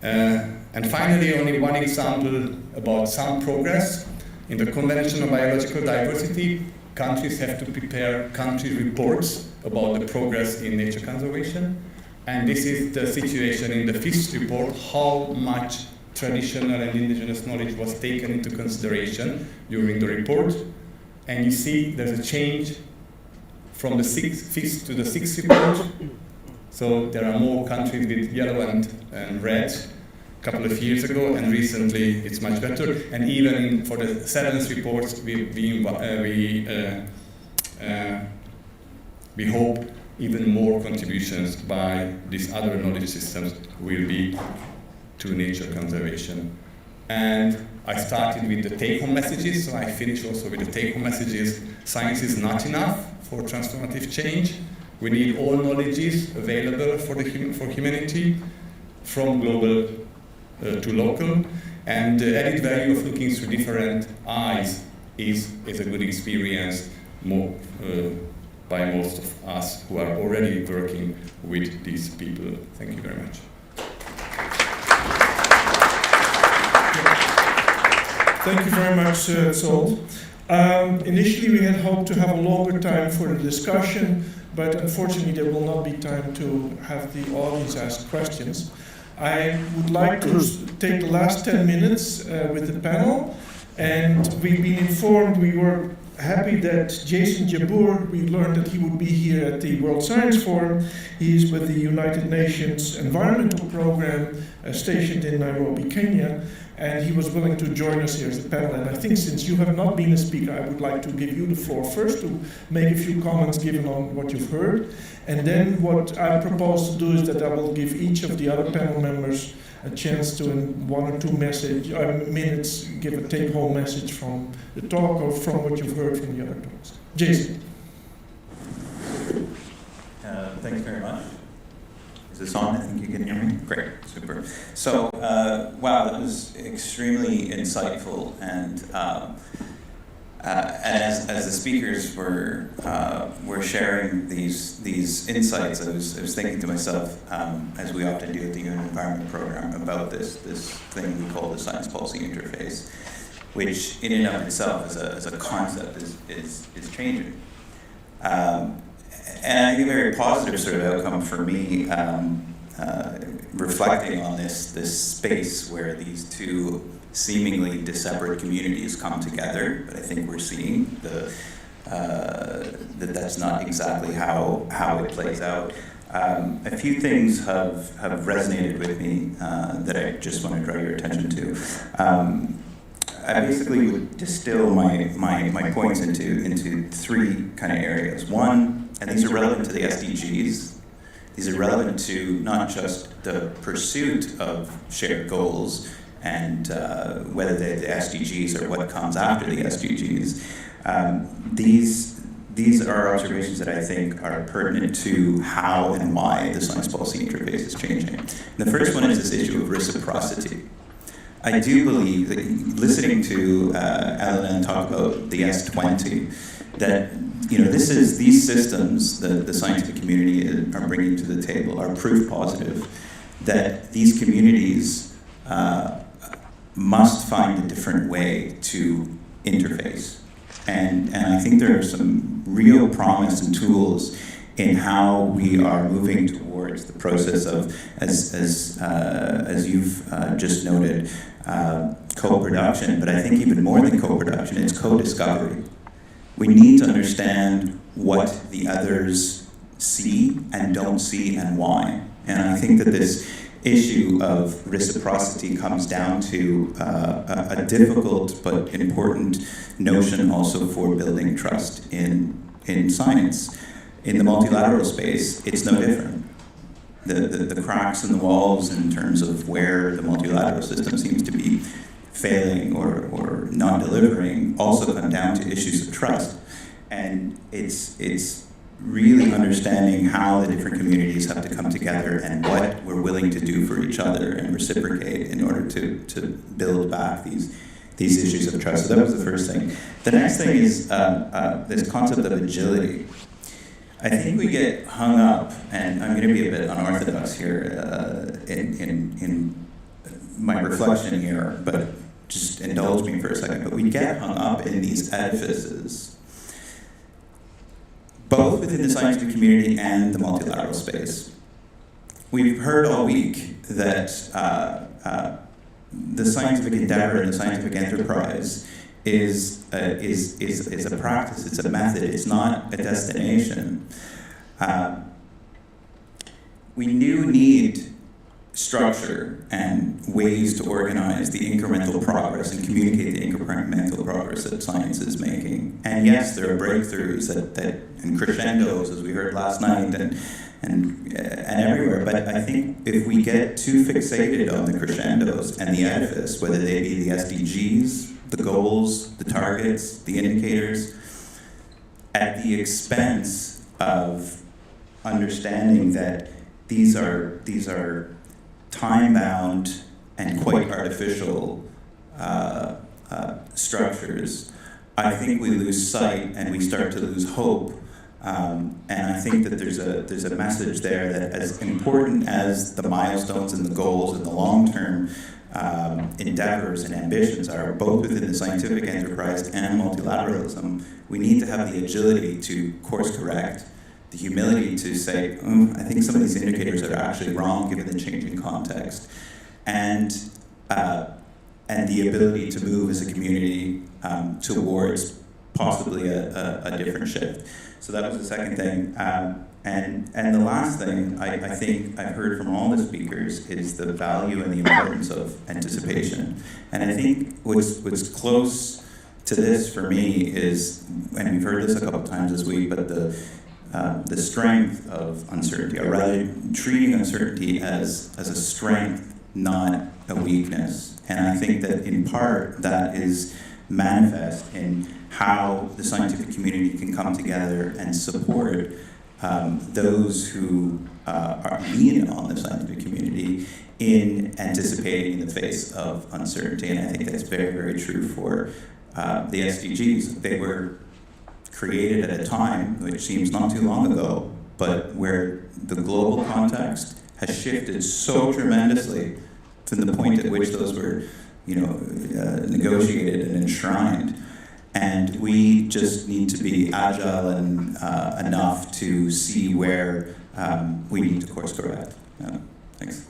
Speaker 5: And finally, only one example about some progress. In the Convention on Biological Diversity, countries have to prepare country reports about the progress in nature conservation. And this is the situation in the fifth report, how much traditional and indigenous knowledge was taken into consideration during the report. And you see there's a change from the fifth to the sixth report. So there are more countries with yellow and red a couple of years ago, and recently it's much better. And even for the seventh report, we hope even more contributions by these other knowledge systems will be to nature conservation. And I started with the take-home messages, so I finish also with the take-home messages. Science is not enough for transformative change. We need all knowledges available for humanity, from global to local. And the added value of looking through different eyes is a good experience by most of us who are already working with these people. Thank you very much.
Speaker 1: Thank you very much, Zsolt. Initially, we had hoped to have a longer time for the discussion, but unfortunately, there will not be time to have the audience ask questions. I would like to take the last 10 minutes with the panel, and we've been informed, we were happy that Jason Jabour, we learned that he would be here at the World Science Forum. He is with the United Nations Environmental Program stationed in Nairobi, Kenya, and he was willing to join us here as a panel. And I think since you have not been a speaker, I would like to give you the floor first to make a few comments given on what you've heard. And then what I propose to do is that I will give each of the other panel members a chance to, in 1 or 2 minutes, give a take-home message from the talk or from what you've heard from the other talks. Jason.
Speaker 6: Thanks very much. Is this on? I think you can hear me. Great, super. So, wow, that was extremely insightful, and as the speakers were sharing these insights, I was thinking to myself, as we often do at the UN Environment Program, about this thing we call the science policy interface, which in and of itself as a concept is changing. And I think a very positive sort of outcome for me, reflecting on this space where these two seemingly disparate communities come together, but I think we're seeing that that's not exactly how it plays out. A few things have resonated with me that I just want to draw your attention to. I basically would distill my points into 3 kind of areas. One, and these are relevant to the SDGs. These are relevant to not just the pursuit of shared goals and whether they're the SDGs or what comes after the SDGs. These are observations that I think are pertinent to how and why the science policy interface is changing. And the first one is this issue of reciprocity. I do believe that listening to Elena talk about the S20, that these systems that the scientific community are bringing to the table are proof positive that these communities must find a different way to interface. And I think there are some real promise and tools in how we are moving towards the process of, as you've just noted, co-production, but I think even more than co-production, it's co-discovery. We need to understand what the others see and don't see and why. And I think that this issue of reciprocity comes down to a difficult but important notion also for building trust in science. In the multilateral space, it's no different. The cracks in the walls in terms of where the multilateral system seems to be failing or not delivering also come down to issues of trust. And it's really understanding how the different communities have to come together and what we're willing to do for each other and reciprocate in order to build back these issues of trust. So that was the first thing. The next thing is this concept of agility. I think we get hung up, and I'm going to be a bit unorthodox here in my reflection here, but just indulge me for a second. But we get hung up in these edifices, both within the scientific community and the multilateral space. We've heard all week that the scientific endeavor and the scientific enterprise is a practice, it's a method, it's not a destination. We do need structure and ways to organize the incremental progress and communicate the incremental progress that science is making. And yes, there are breakthroughs and crescendos, as we heard last night, and everywhere. But I think if we get too fixated on the crescendos and the edifice, whether they be the SDGs, the goals, the targets, the indicators, at the expense of understanding that these are time-bound and quite artificial structures, I think we lose sight and we start to lose hope. And I think that there's a message there that as important as the milestones and the goals and the long-term endeavors and ambitions are, both within the scientific enterprise and multilateralism, we need to have the agility to course correct, the humility to say, I think some of these indicators are actually wrong given the changing context, and the ability to move as a community towards possibly a different shift. So that was the second thing. And the last thing I think I've heard from all the speakers is the value and the importance of anticipation. And I think what's close to this for me is, and we've heard this a couple times this week, but the strength of uncertainty, or rather treating uncertainty as a strength, not a weakness. And I think that in part that is manifest in how the scientific community can come together and support those who are leaning on the scientific community in anticipating in the face of uncertainty. And I think that's very, very true for the SDGs. They were created at a time which seems not too long ago, but where the global context has shifted so tremendously from the point at which those were, negotiated and enshrined. And we just need to be agile and enough to see where we need to course correct. Thanks.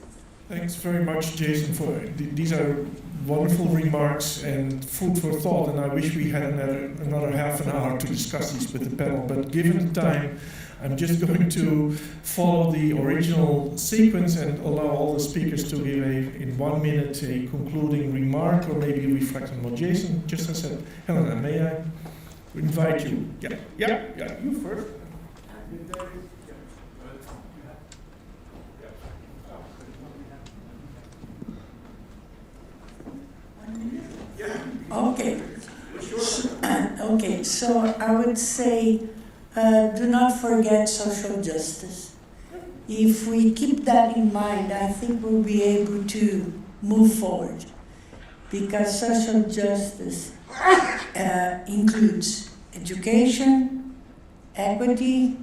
Speaker 1: Thanks very much, Jason, for these are wonderful remarks and food for thought, and I wish we had another half an hour to discuss these with the panel, but given the time, I'm just going to follow the original sequence and allow all the speakers to give in 1 minute a concluding remark or maybe reflect on what Jason just has said. Helena, may I invite you? Yeah, you first.
Speaker 2: Okay. Okay, so I would say do not forget social justice. If we keep that in mind, I think we'll be able to move forward, because social justice includes education, equity,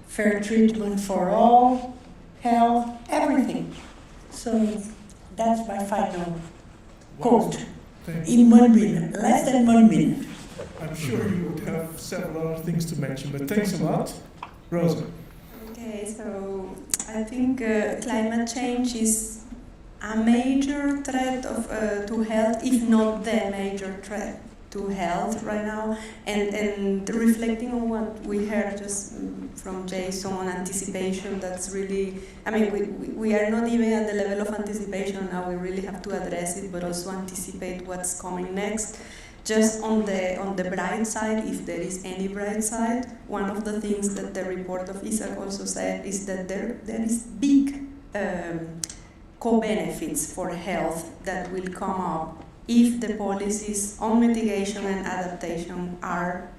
Speaker 2: fair treatment for all, health, everything. So that's my final quote. In 1 minute, less than 1 minute.
Speaker 1: I'm sure you would have several other things to mention, but thanks a lot. Rosa.
Speaker 3: Okay, so I think climate change is a major threat to health, if not the major threat to health right now. And reflecting on what we heard just from Jason on anticipation, that's really, we are not even at the level of anticipation now. We really have to address it, but also anticipate what's coming next. Just on the bright side, if there is any bright side, one of the things that the report of Isaac also said is that there is big co-benefits for health that will come up if the policies on mitigation and adaptation are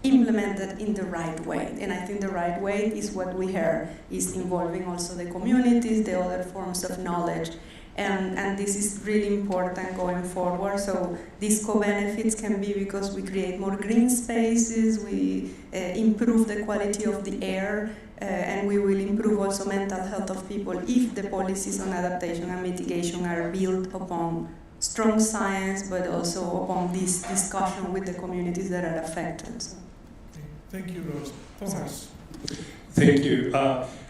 Speaker 3: implemented in the right way. And I think the right way is what we heard, is involving also the communities, the other forms of knowledge. And this is really important going forward. So these co-benefits can be because we create more green spaces, we improve the quality of the air, and we will improve also mental health of people if the policies on adaptation and mitigation are built upon strong science, but also upon this discussion with the communities that are affected. So.
Speaker 1: Thank you, Rose. Thomas.
Speaker 4: Thank you.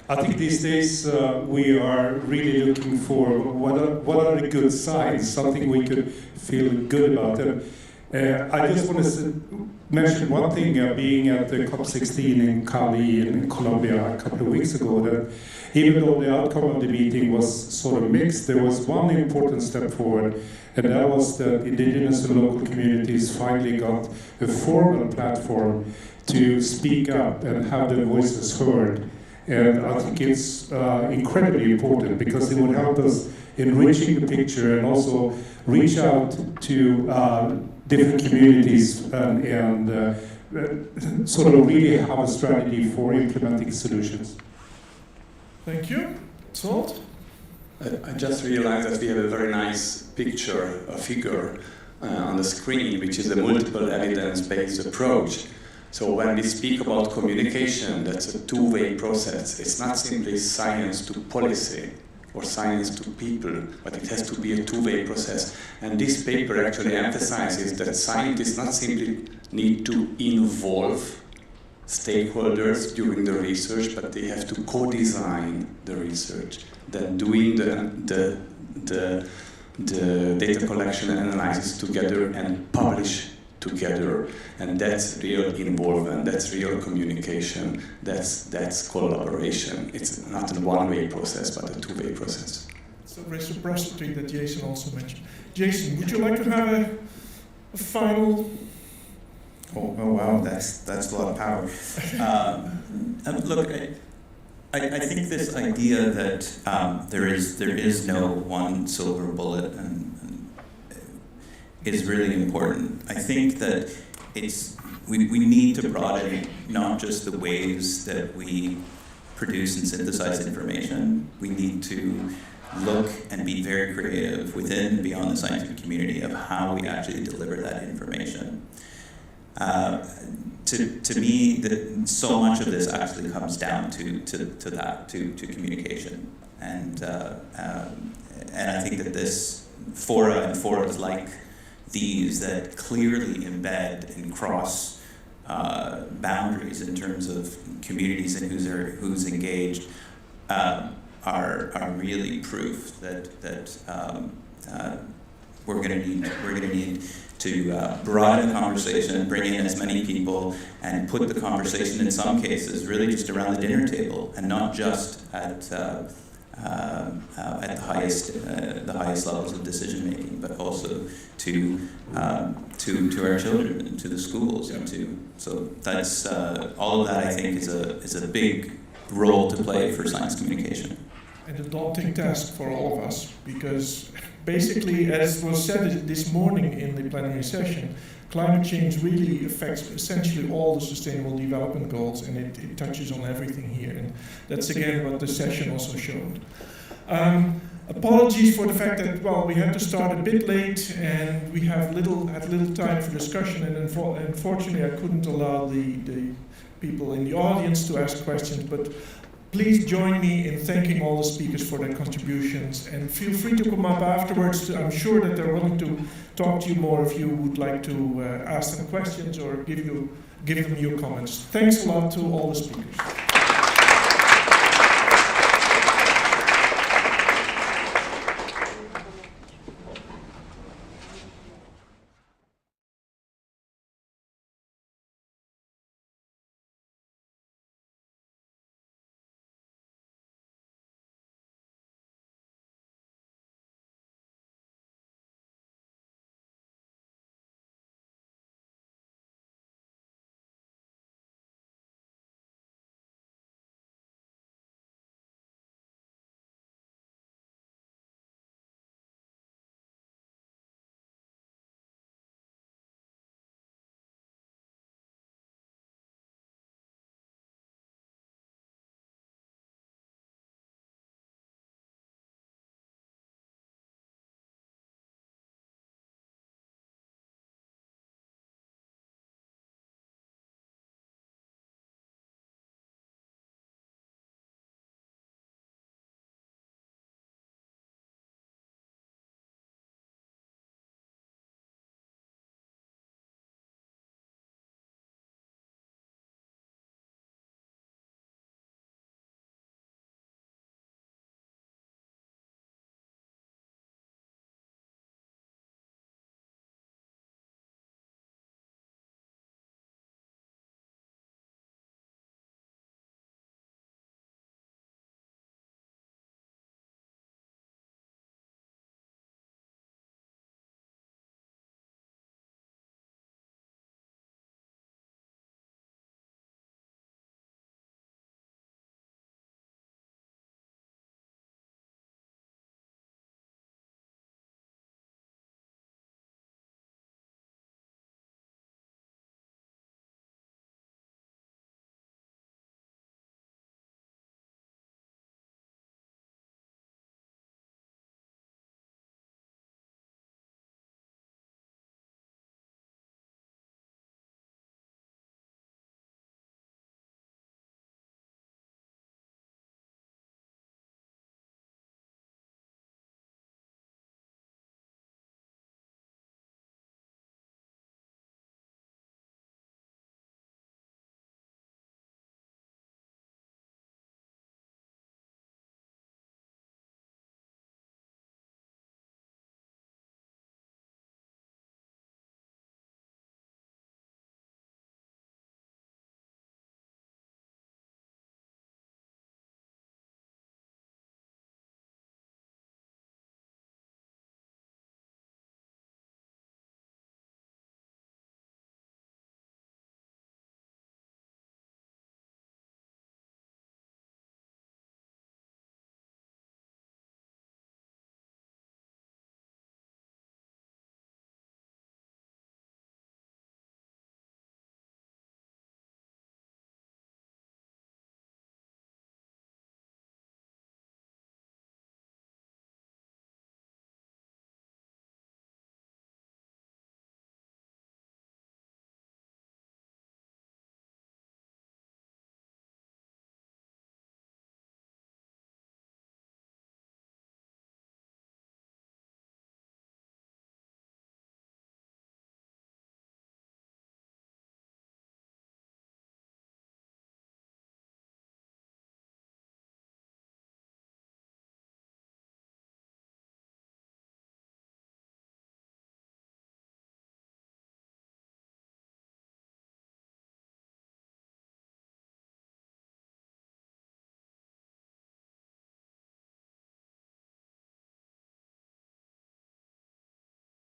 Speaker 4: I think these days we are really looking for what are the good signs, something we could feel good about. And I just want to mention one thing, being at the COP16 in Cali in Colombia a couple of weeks ago, that even though the outcome of the meeting was sort of mixed, there was one important step forward, and that was that indigenous and local communities finally got a formal platform to speak up and have their voices heard. And I think it's incredibly important because it would help us enriching the picture and also reach out to different communities and sort of really have a strategy for implementing solutions.
Speaker 1: Thank you. Salt?
Speaker 7: I just realized that we have a very nice picture, a figure on the screen, which is a multiple evidence-based approach. So when we speak about communication, that's a two-way process. It's not simply science to policy or science to people, but it has to be a two-way process. And this paper actually emphasizes that scientists not simply need to involve stakeholders during the research, but they have to co-design the research. Then doing the data collection and analysis together and publish together. And that's real involvement, that's real communication, that's collaboration. It's not a one-way process, but a two-way process.
Speaker 1: So reciprocity that Jason also mentioned. Jason, would you like to have a final?
Speaker 6: Oh wow, that's a lot of power. Look, I think this idea that there is no one silver bullet and is really important. I think that we need to broaden not just the ways that we produce and synthesize information. We need to look and be very creative within and beyond the scientific community of how we actually deliver that information. To me, so much of this actually comes down to communication, and I think that this fora and forums like these that clearly embed and cross boundaries in terms of communities and who's engaged are really proof that we're going to need to broaden the conversation, bring in as many people, and put the conversation in some cases really just around the dinner table, and not just at the highest levels of decision making, but also to our children and to the schools, so that's all of that I think is a big role to play for science communication.
Speaker 1: And a daunting task for all of us, because basically, as was said this morning in the plenary session, climate change really affects essentially all the sustainable development goals, and it touches on everything here. And that's again what the session also showed. Apologies for the fact that, well, we had to start a bit late and we had little time for discussion, and unfortunately I couldn't allow the people in the audience to ask questions, but please join me in thanking all the speakers for their contributions, and feel free to come up afterwards. I'm sure that they're willing to talk to you more if you would like to ask them questions or give them your comments. Thanks a lot to all the speakers.